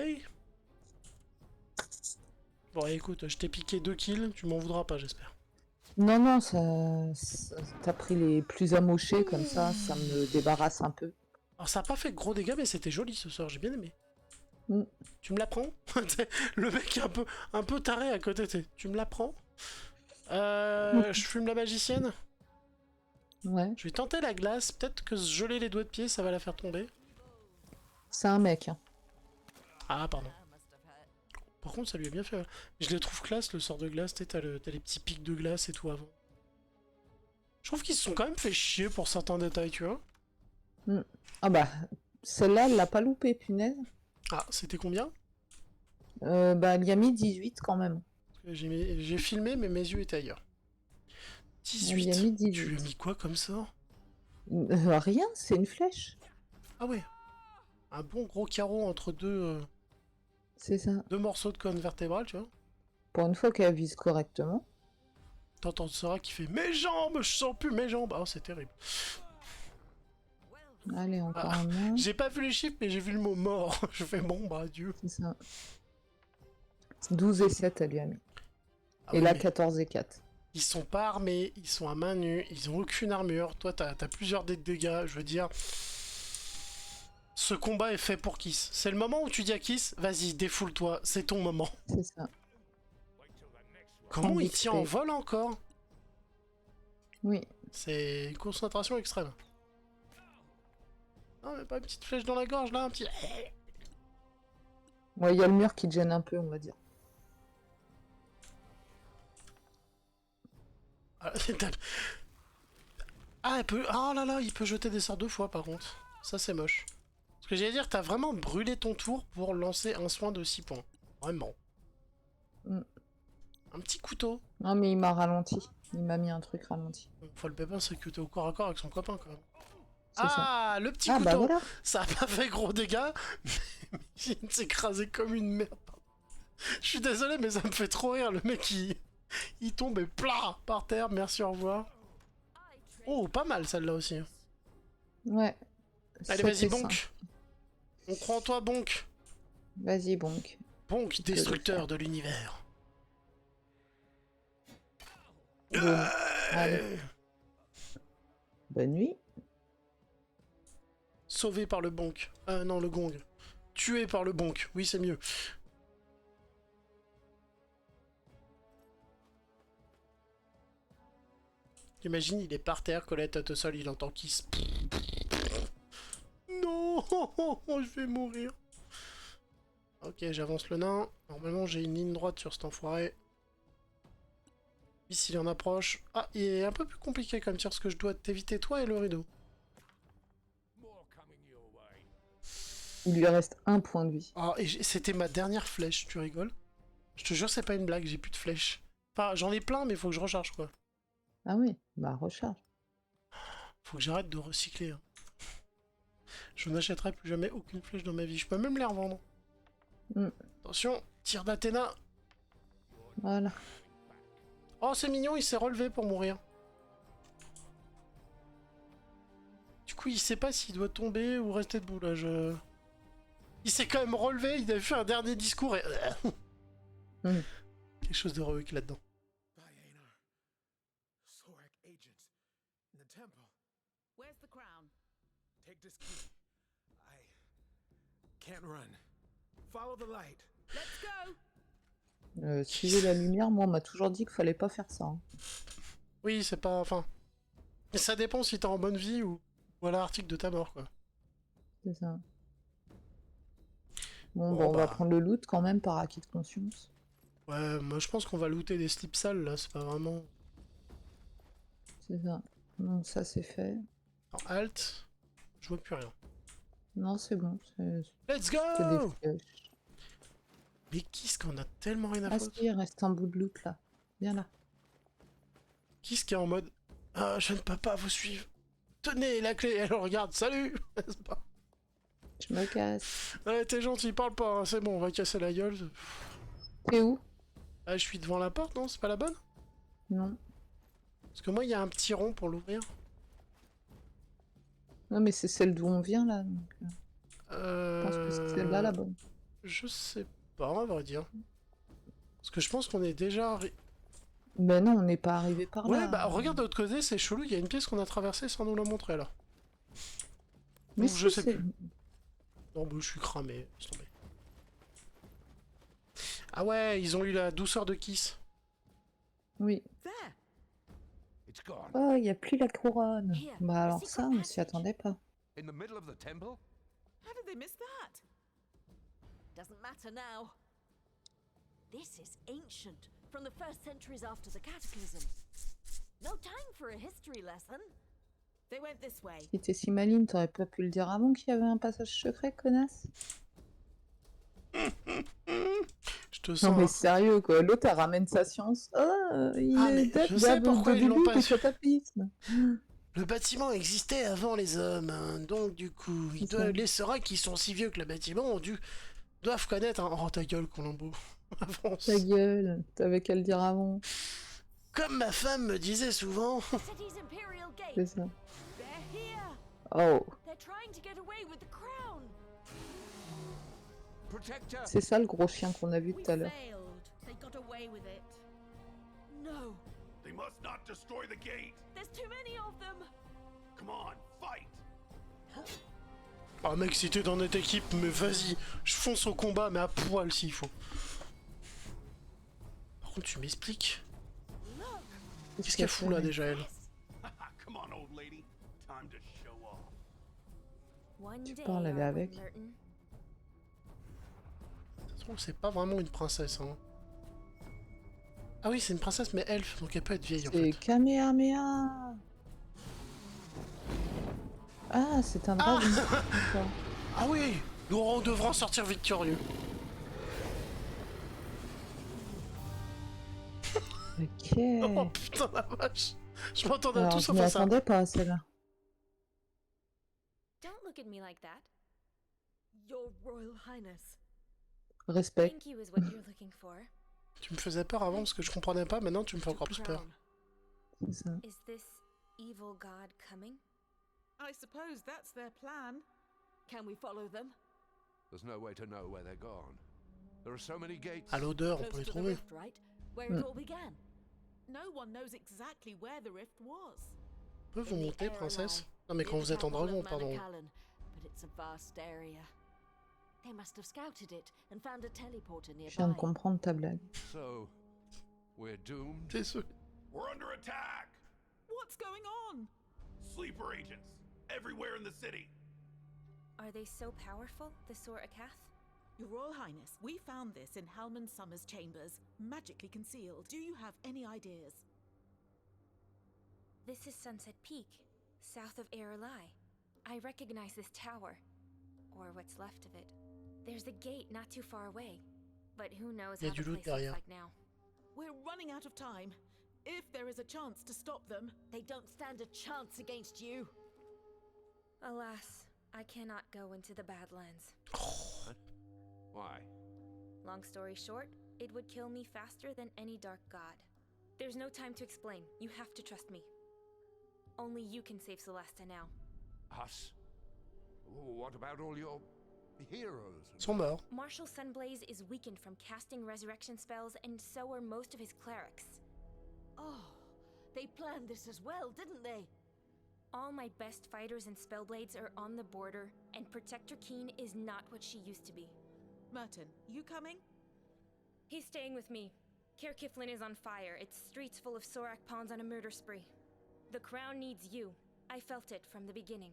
Bon, écoute, je t'ai piqué 2 kills, tu m'en voudras pas, j'espère.
Non, non, t'as pris les plus amochés comme ça me débarrasse un peu.
Alors, ça a pas fait gros dégâts, mais c'était joli ce soir, j'ai bien aimé.
Mm.
Tu me la prends? Le mec est un peu taré à côté, tu me la prends? Je fume la magicienne?
Ouais,
Je vais tenter la glace, peut-être que se geler les doigts de pied, ça va la faire tomber.
c'est un mec. Hein.
Ah, pardon.
That must have hurt.
Par contre, ça lui a bien fait. Je les trouve classe, le sort de glace. Tu sais, t'as les petits pics de glace et tout avant. Je trouve qu'ils se sont quand même fait chier pour certains détails, tu vois.
Ah bah, celle-là, elle l'a pas loupé, punaise.
Ah, c'était combien?
Bah, elle y a mis 18 quand même.
J'ai filmé, mais mes yeux étaient ailleurs.
Elle y a
18.
mis 18.
Tu lui as mis quoi comme ça?
Rien, c'est une flèche.
Ah ouais. Un bon gros carreau entre deux
C'est ça.
morceaux de colonne vertébrale, tu vois.
Pour une fois qu'elle vise correctement.
T'entends Sora qui fait mes jambes, je sens plus mes jambes. Oh, c'est terrible.
Allez, encore
Ah,
un mort.
J'ai pas vu les chiffres, mais j'ai vu le mot mort. Je fais bon, bah adieu.
C'est ça. 12 et 7, elle lui a mis.
Ah
Et
ouais,
là,
mais
14 et 4.
ils sont pas armés, ils sont à main nue, ils ont aucune armure. Toi, t'as plusieurs dés de dégâts. Je veux dire, ce combat est fait pour Kiss. C'est le moment où tu dis à Kiss, vas-y, défoule-toi, c'est ton moment.
C'est ça.
Comment
Prends
il
d'XP.
tient en vol encore?
Oui.
C'est une concentration extrême. Non, mais pas une petite flèche dans la gorge là, un petit.
Ouais, il y a le mur qui te gêne un peu, on va dire.
Ah, elle peut. Oh là là, il peut jeter des sorts 2 fois par contre. Ça, c'est moche. Ce que j'allais dire, t'as vraiment brûlé ton tour pour lancer un soin de 6 points. Vraiment.
Mm.
Un petit couteau.
Non, mais il m'a ralenti. Il m'a mis un truc ralenti.
Faut le pépin, c'est que t'es au corps à corps avec son copain quand même.
C'est ça.
Ah, le petit
Ah,
couteau.
bah voilà.
Ça a pas fait gros dégâts, mais il s'est écrasé comme une merde. Je suis désolé, mais ça me fait trop rire. Le mec, il tombe et plat par terre. Merci, au revoir. Oh, pas mal celle-là aussi.
Ouais.
Allez,
7
vas-y,
et
Bonk.
5.
On croit en toi, Bonk.
Vas-y, Bonk.
Bonk,
Tu peux le
destructeur
faire.
de l'univers.
Boum. Allez. Bonne nuit.
Sauvé par le Bonk. Non, le gong. Tué par le Bonk. Oui, c'est mieux. Imagine, il est par terre, collé à tête au sol, il entend qu'il se... Non, je vais mourir. Ok, j'avance le nain. Normalement, j'ai une ligne droite sur cet enfoiré. Ici, il en approche. Ah, il est un peu plus compliqué comme tir, parce que je dois t'éviter toi et le rideau.
Il lui reste un point de vie.
Ah, et c'était ma dernière flèche, tu rigoles? Je te jure, c'est pas une blague, j'ai plus de flèches. Enfin, j'en ai plein, mais faut que je recharge, quoi.
Ah oui, bah recharge.
Faut que j'arrête de recycler. Hein. Je n'achèterai plus jamais aucune flèche dans ma vie. Je peux même les revendre.
Mm.
Attention, tir d'Athéna.
Voilà.
Oh, c'est mignon, il s'est relevé pour mourir. Du coup, il sait pas s'il doit tomber ou rester debout, là. Il s'est quand même relevé, il avait fait un dernier discours et...
Mm.
Quelque chose d'héroïque là-dedans.
By Einar. Sorak agents in the temple.
Where's
take this key. I can't run. Follow the light.
Let's go.
Suivez la lumière, moi on m'a toujours dit qu'il fallait pas faire ça. Hein.
Oui, c'est pas... Enfin... Ça dépend si t'es en bonne vie ou à l'article de ta mort, quoi.
C'est ça. Bon,
Bon,
bah, on va
bah.
prendre le loot quand même par acquis de conscience.
Ouais, moi je pense qu'on va looter des slips sales, là, c'est pas vraiment...
C'est ça. Non, ça c'est fait.
Alors, alt, je vois plus rien.
Non, c'est bon.
Let's
C'est
go!
des flèches.
Mais qu'est-ce qu'on a tellement rien à
Ah
foutre?
si, il reste un bout de loot là. Viens là.
Qui est en mode ah, je ne peux pas vous suivre. Tenez la clé, elle regarde, salut. C'est pas...
Je me casse.
Ouais, t'es gentil, parle pas, hein, c'est bon, on va casser la gueule.
T'es où?
Ah, je suis devant la porte, non? C'est pas la bonne?
Non.
Parce que moi, il y a un petit rond pour l'ouvrir.
Non, mais c'est celle d'où on vient là. Donc, je pense que c'est celle-là la bonne.
Je sais pas, à vrai dire. Parce que je pense qu'on est déjà...
Mais non, on n'est pas arrivé par là.
Ouais, bah regarde de l'autre côté, c'est chelou, il y a une pièce qu'on a traversée sans nous la montrer là.
Mais
Donc, je sais
c'est-
plus. Non, bah, je suis cramé, laisse tomber. Ah ouais, ils ont eu la douceur de Kiss.
Oui.
There.
It's gone.
Oh, il n'y a plus la couronne.
Here,
Bah
a
alors
secret
ça, on s'y
passage.
attendait pas.
In the middle of the temple?
How did they miss that?
Doesn't matter now. This is ancient, from the first centuries after the Cataclysm. No time for a history lesson.
They went this way.
Si t'es si maligne, t'aurais pas pu le dire avant qu'il y avait un passage secret, connasse.
Je te
Non
sens.
mais sérieux quoi, l'autre elle ramène sa science. Oh, il
Ah, mais
date
je sais pourquoi ils l'ont
début
pas
du
su.
cataclysme.
Le bâtiment existait avant les hommes, hein, donc du coup, les seracs qui sont si vieux que le bâtiment doivent connaître un... Oh ta gueule, Colombo. Avance.
Ta gueule, t'avais qu'à le dire avant.
Comme ma femme me disait souvent.
The city's imperial gate.
C'est ça.
They're here.
Oh,
They're trying to get away with the crown.
Protector!
c'est ça le gros chien qu'on a vu
We
tout à l'heure.
failed. They got away with it.
No,
They must not destroy the gate.
there's too many of them.
Come on, fight.
Ah mec, si t'es dans notre équipe, mais vas-y, je fonce au combat, mais à poil s'il faut. Par contre, tu m'expliques. Qu'est-ce qu'elle fout là déjà, elle?
Come on, old lady. Time to show off.
One day,
parles, elle est
Arwen
avec.
Merton.
De toute façon, c'est pas vraiment une princesse, hein. Ah oui, c'est une princesse, mais elfe, donc elle peut être vieille en
C'est
fait.
Kamehameha. Ah, c'est un dragon. D'accord.
Ah oui, nous devrons sortir victorieux.
Ok.
Oh putain la vache. Je m'attendais à
Alors,
tout
je
sauf
m'y
à ça.
attendais pas à celle-là.
Don't look at me like that.
Your Royal Highness.
Respect.
Thank you is what you're looking for.
Tu me faisais peur avant parce que je comprenais pas, maintenant tu me fais encore plus peur.
C'est ça.
Is this evil god coming?
I suppose that's their plan.
Can we follow them?
There's no way to know where they're gone. There are so many gates.
À l'odeur, on peut
Close
les
to the
trouver.
rift, right? Where it all began.
No one knows exactly where the rift was.
Peut vous
In the
monter,
air
princesse?
line,
Non mais
near
quand
the
vous êtes en
capital
dragon,
of
pardon.
Manacalon, but it's a vast area. They must have scouted it and found a teleporter
Je viens de
nearby.
comprendre ta blague.
So, we're doomed?
Désolé.
We're under attack.
What's going on?
Sleeper agents everywhere in the city.
Are they so powerful, the Sor Akath?
Your Royal Highness, we found this in Halman Summer's chambers, magically concealed. Do you have any ideas?
This is Sunset Peak, south of Aralai. I recognize this tower, or what's left of it. There's a gate not too far away, but who knows
Il y a
how
du
the
loot
place looks
derrière.
like now.
We're running out of time. If there is a chance to stop them,
They don't stand a chance against you.
Alas, I cannot go into the Badlands.
Why?
Long story short, it would kill me faster than any dark god. There's no time to explain. You have to trust me. Only you can save Celesta now.
Us? What about all your heroes?
Ils sont morts.
Marshal Sunblaze is weakened from casting resurrection spells, and so are most of his clerics.
Oh, they planned this as well, didn't they?
All my best fighters and spellblades are on the border, and Protector Keen is not what she used to be.
Merton, you coming?
He's staying with me. Caer Kiflin is on fire. Its streets full of Sorak pawns on a murder spree. The crown needs you. I felt it from the beginning.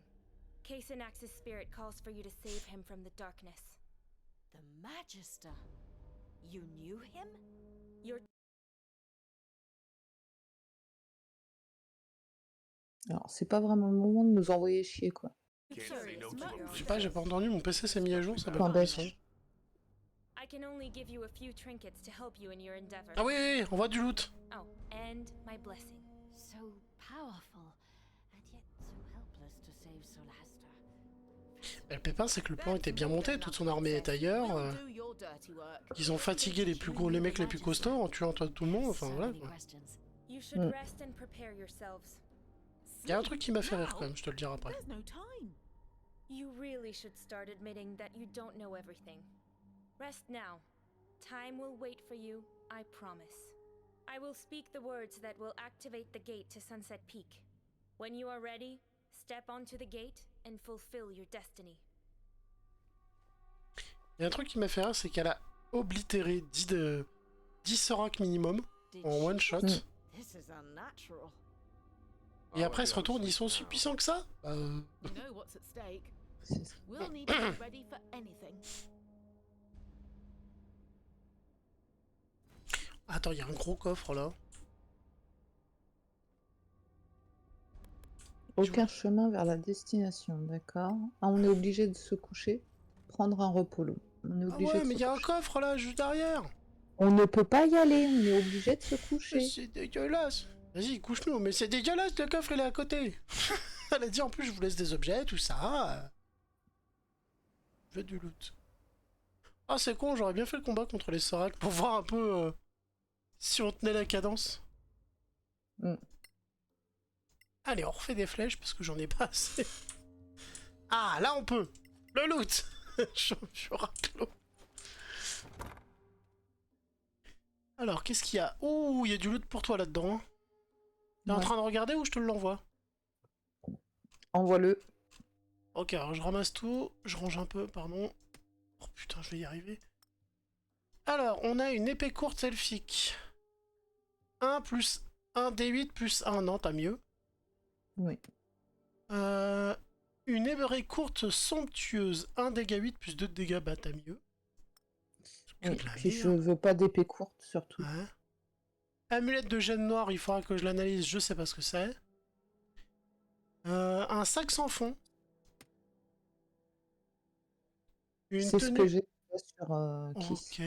Casenax's spirit calls for you to save him from the darkness.
The Magister. You knew him?
Your
Alors, c'est pas vraiment le moment de nous envoyer chier, quoi.
Can't say no to
Merton,
him.
Je sais pas, j'ai pas entendu, mon PC s'est mis à jour, ça va
Point
pas
bête.
I can only give you a few trinkets to help you in your endeavor.
Ah oui, oui, oui, on voit du loot.
Oh, and my blessing.
So powerful, and yet so helpless to save Solasta.
Et le pépin, c'est que le plan était bien monté, toute son armée est ailleurs.
we'll do your dirty work.
Ils ont fatigué les plus gros, les mecs les plus costauds en tuant tout le monde, enfin
So
voilà.
many
Quoi.
questions.
You should rest and prepare yourselves.
Il y a un truc qui m'a fait rire quand même, je te le dirai après.
There's no time.
You really should start admitting that you don't know everything. Rest now. Time will wait for you, I promise. I will speak the words that will activate the gate to Sunset Peak. When you are ready, step onto the gate and fulfill your destiny.
Il y a un truc qui m'a fait rire, c'est qu'elle a oblitéré 10 Sorak minimum
Did
en
she?
one shot.
This is unnatural.
Et après, elle se retourne, ils sont aussi puissants que ça
You know what's at stake.
C'est-
We'll need to be ready for anything.
Attends, il y a un gros coffre là.
Aucun chemin vers la destination, d'accord. Ah, on est obligé de se coucher, prendre un repos long. On est
Ah
obligé
ouais,
de
mais
se
il y a un
coucher.
coffre là, juste derrière.
On ne peut pas y aller, on est obligé de se
Mais
coucher.
c'est dégueulasse. Vas-y, couche-nous, mais c'est dégueulasse, le coffre il est à côté. Elle a dit en plus, je vous laisse des objets, tout ça. Je veux du loot. Ah, c'est con, j'aurais bien fait le combat contre les Sorak pour voir un peu si on tenait la cadence.
Mm.
Allez, on refait des flèches parce que j'en ai pas assez. Ah, là on peut. Le loot. je raclo. Alors, qu'est-ce qu'il y a? Ouh, il y a du loot pour toi là-dedans. T'es en
Ouais.
train de regarder ou je te l'envoie?
Envoie-le.
Ok, alors je ramasse tout, je range un peu, pardon. Oh putain, je vais y arriver. Alors, on a une épée courte elfique. 1 plus 1 D8 plus 1, non, t'as mieux.
Oui.
Une épée courte somptueuse, 1 dégâts 8 plus 2 dégâts, bah t'as mieux. Que
Oui.
de la
Puis je
merde.
veux pas d'épée courte, surtout.
Ouais. Amulette de gêne noire, il faudra que je l'analyse, je sais pas ce que c'est. Un sac sans fond. Une
C'est ce
tenue...
que j'ai sur Kiss.
Ok.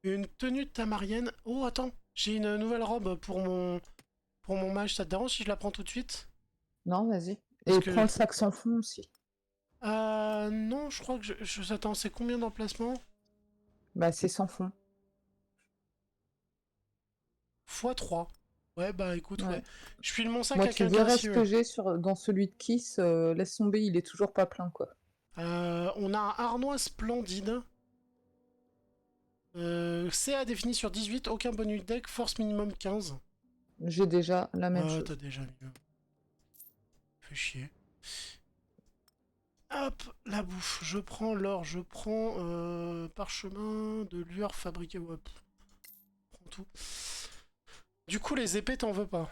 Une tenue tamarienne. Oh, attends, j'ai une nouvelle robe pour mon mage. Ça te dérange si je la prends tout de suite?
Non, vas-y.
Parce
Et
que-
prends le sac sans fond aussi.
Non, je crois que Attends, c'est combien d'emplacements?
Bah, c'est sans fond.
x3. Ouais, bah écoute, ouais.
Ouais.
Je file mon sac
Moi,
à
tu
quelqu'un
verras
si
ce
tu
que
veux.
j'ai dans celui de Kiss. Laisse tomber, il est toujours pas plein, quoi.
On a un harnois splendide. CA défini sur 18, aucun bonus deck, force minimum 15.
J'ai déjà la même
Ah,
chose.
t'as déjà mieux. Fais chier. Hop, la bouffe. Je prends l'or, je prends parchemin de lueur fabriqué. Ouais, je prends tout. Du coup, les épées, t'en veux pas?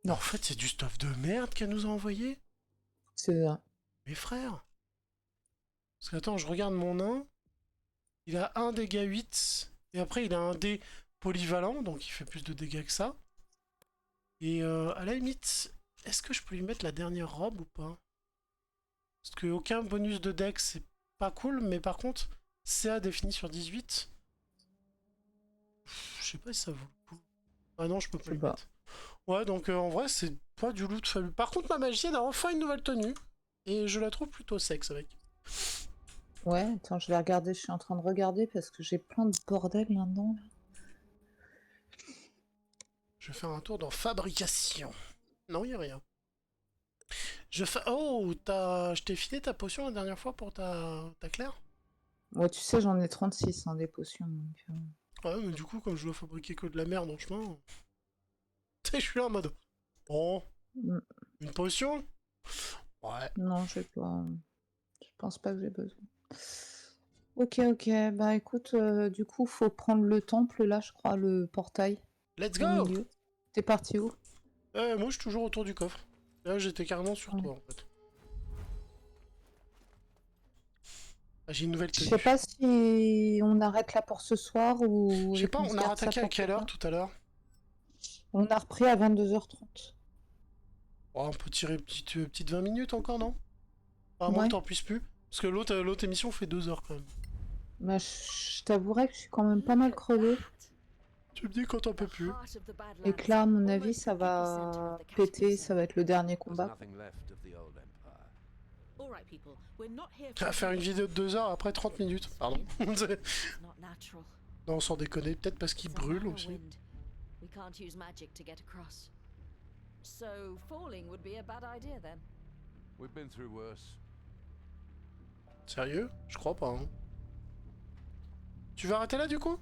Non.
En fait, c'est du stuff de merde qu'elle nous a envoyé.
C'est ça.
Mes frères. Parce que attends, je regarde mon nain. Il a 1 dégât 8. Et après, il a un dé polyvalent, donc il fait plus de dégâts que ça. Et à la limite, est-ce que je peux lui mettre la dernière robe ou pas? Parce que aucun bonus de deck, c'est pas cool, mais par contre, CA défini sur 18. Je sais pas si ça vaut le coup. Ah non, je peux pas
Je
lui
sais pas.
mettre. Ouais, donc en vrai, c'est pas du loot fabuleux. Par contre, ma magicienne a enfin une nouvelle tenue. Et je la trouve plutôt sexe avec.
Ouais, attends, je vais regarder. Je suis en train de regarder parce que j'ai plein de bordel là-dedans.
Je vais faire un tour dans fabrication. Non, il n'y a rien. Je fais... Oh, je t'ai filé ta potion la dernière fois pour ta Claire?
Ouais, tu sais, j'en ai 36 des potions. Donc,
Ouais, mais du coup, comme je dois fabriquer que de la merde en chemin... Tu sais, je suis là en mode... Bon,
Mm.
Une potion? Ouais.
Non, j'ai pas. Je pense pas que j'ai besoin. Ok, bah écoute, du coup, faut prendre le temple là, je crois, le portail
Let's
au
go!
milieu. T'es parti où?
Moi, je suis toujours autour du coffre. Là, j'étais carrément sur
Ouais.
toi, en fait. Ah, j'ai une nouvelle
Je
tenue.
sais pas si on arrête là pour ce soir ou
Je sais
et
pas,
qu'on se
on a
garde ça
rattaqué à
pour plus
quelle heure
tard.
tout à l'heure?
On a repris à 22h30.
Oh, on peut tirer petite 20 minutes encore, non? À moins
Ouais.
que t'en puisses plus. Parce que l'autre émission fait 2 heures quand même.
Bah, je t'avouerai que je suis quand même pas mal crevée.
Tu me dis quand t'en peux plus.
Et que là, à mon avis, ça va péter, ça va être le dernier
There's
combat.
nothing left of the old empire.
All right, people. We're not here
Tu vas faire une vidéo de 2 heures après 30 minutes. Pardon.
Not natural.
Non, sans déconner. Peut-être parce qu'il
It's a
brûle
narrow
aussi.
wind. We can't use magic to get across. So falling would be a bad idea then.
We've been through worse.
Sérieux? Je crois pas, hein. Tu veux arrêter là du coup?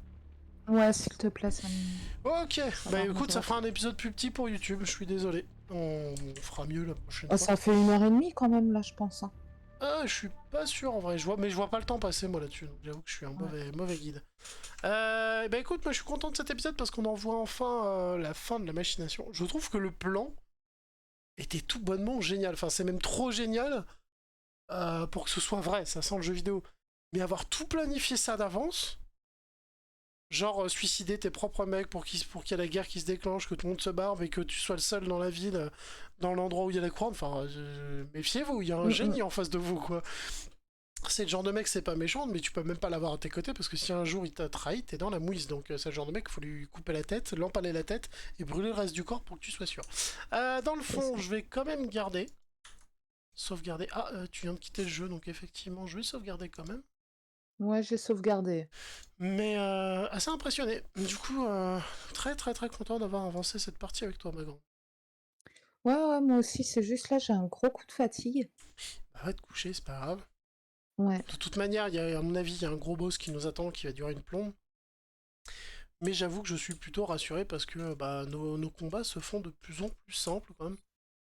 Ouais, s'il te plaît, ça me...
Ok, bah
va,
écoute, ça
ça va.
fera un épisode plus petit pour YouTube, je suis désolé. On fera mieux la prochaine
Oh,
fois.
ça fait 1h30 quand même, là, je pense. Hein.
Ah, je suis pas sûr en vrai, mais je vois pas le temps passer moi là-dessus, donc j'avoue que je suis un mauvais guide. Bah écoute, moi je suis content de cet épisode parce qu'on en voit enfin la fin de la machination. Je trouve que le plan était tout bonnement génial, enfin c'est même trop génial pour que ce soit vrai, ça sent le jeu vidéo. Mais avoir tout planifié ça d'avance, genre suicider tes propres mecs pour qu'il y ait la guerre qui se déclenche, que tout le monde se barre et que tu sois le seul dans la ville, dans l'endroit où il y a la couronne, enfin méfiez-vous, il y a un génie en face de vous quoi. C'est le genre de mec, c'est pas méchant, mais tu peux même pas l'avoir à tes côtés parce que si un jour il t'a trahi, t'es dans la mouise. Donc c'est le genre de mec, il faut lui couper la tête, l'empaler la tête et brûler le reste du corps pour que tu sois sûr. Dans le fond, je vais quand même garder. Sauvegarder. Ah, tu viens de quitter le jeu, donc effectivement, je vais sauvegarder quand même.
Ouais, j'ai sauvegardé.
Mais assez impressionné. Du coup, très content d'avoir avancé cette partie avec toi, ma grande.
Ouais, moi aussi, c'est juste là, j'ai un gros coup de fatigue.
Bah, va te coucher, c'est pas grave.
Ouais.
De toute manière, à mon avis, il y a un gros boss qui nous attend, qui va durer une plombe. Mais j'avoue que je suis plutôt rassuré parce que bah, nos combats se font de plus en plus simples quand même.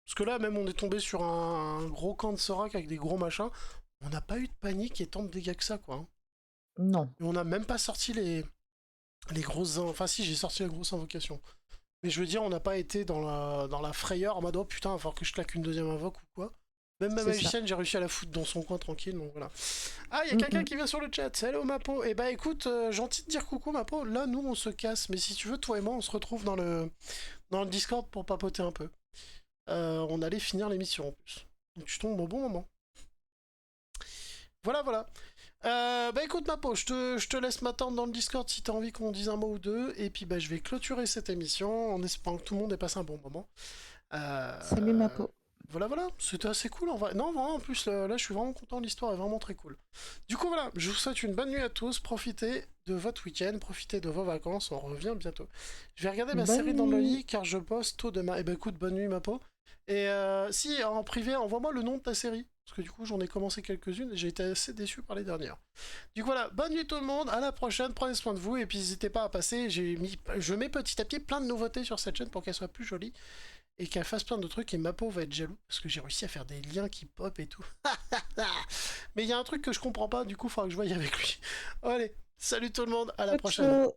Parce que là, même on est tombé sur un gros camp de Sorak avec des gros machins. On n'a pas eu de panique et tant de dégâts que ça, quoi. Hein.
Non.
Et on n'a même pas sorti les grosses... Enfin si, j'ai sorti la grosse invocation. Mais je veux dire, on n'a pas été dans la frayeur en mode « Oh putain, il va falloir que je claque une deuxième invoque ou quoi ». Même ma magicienne, j'ai réussi à la foutre dans son coin tranquille, donc voilà. Ah, il y a quelqu'un qui vient sur le chat. Hello Mapo. Eh bah écoute, gentil de dire coucou Mapo. Là, nous, on se casse. Mais si tu veux, toi et moi, on se retrouve dans le Discord pour papoter un peu. On allait finir l'émission en plus. Donc tu tombes au bon moment. Voilà. Bah écoute Mapo, je te laisse m'attendre dans le Discord si t'as envie qu'on dise un mot ou deux. Et puis bah je vais clôturer cette émission en espérant que tout le monde ait passé un bon moment.
Salut Mapo.
Voilà, c'était assez cool en vrai. Non, vraiment, en plus, là, je suis vraiment content, l'histoire est vraiment très cool. Du coup, voilà, je vous souhaite une bonne nuit à tous, profitez de votre week-end, profitez de vos vacances, on revient bientôt. Je vais regarder ma série dans le lit, car je bosse tôt demain. Eh ben écoute, bonne nuit, ma peau. Et si, en privé, envoie-moi le nom de ta série, parce que du coup, j'en ai commencé quelques-unes, et j'ai été assez déçu par les dernières. Du coup, voilà, bonne nuit tout le monde, à la prochaine, prenez soin de vous, et puis n'hésitez pas à passer, je mets petit à petit plein de nouveautés sur cette chaîne pour qu'elle soit plus jolie. Et qu'elle fasse plein de trucs, et Mapo va être jaloux, parce que j'ai réussi à faire des liens qui pop et tout. Mais il y a un truc que je comprends pas, du coup, il faudra que je voie avec lui. Allez, salut tout le monde, à la prochaine.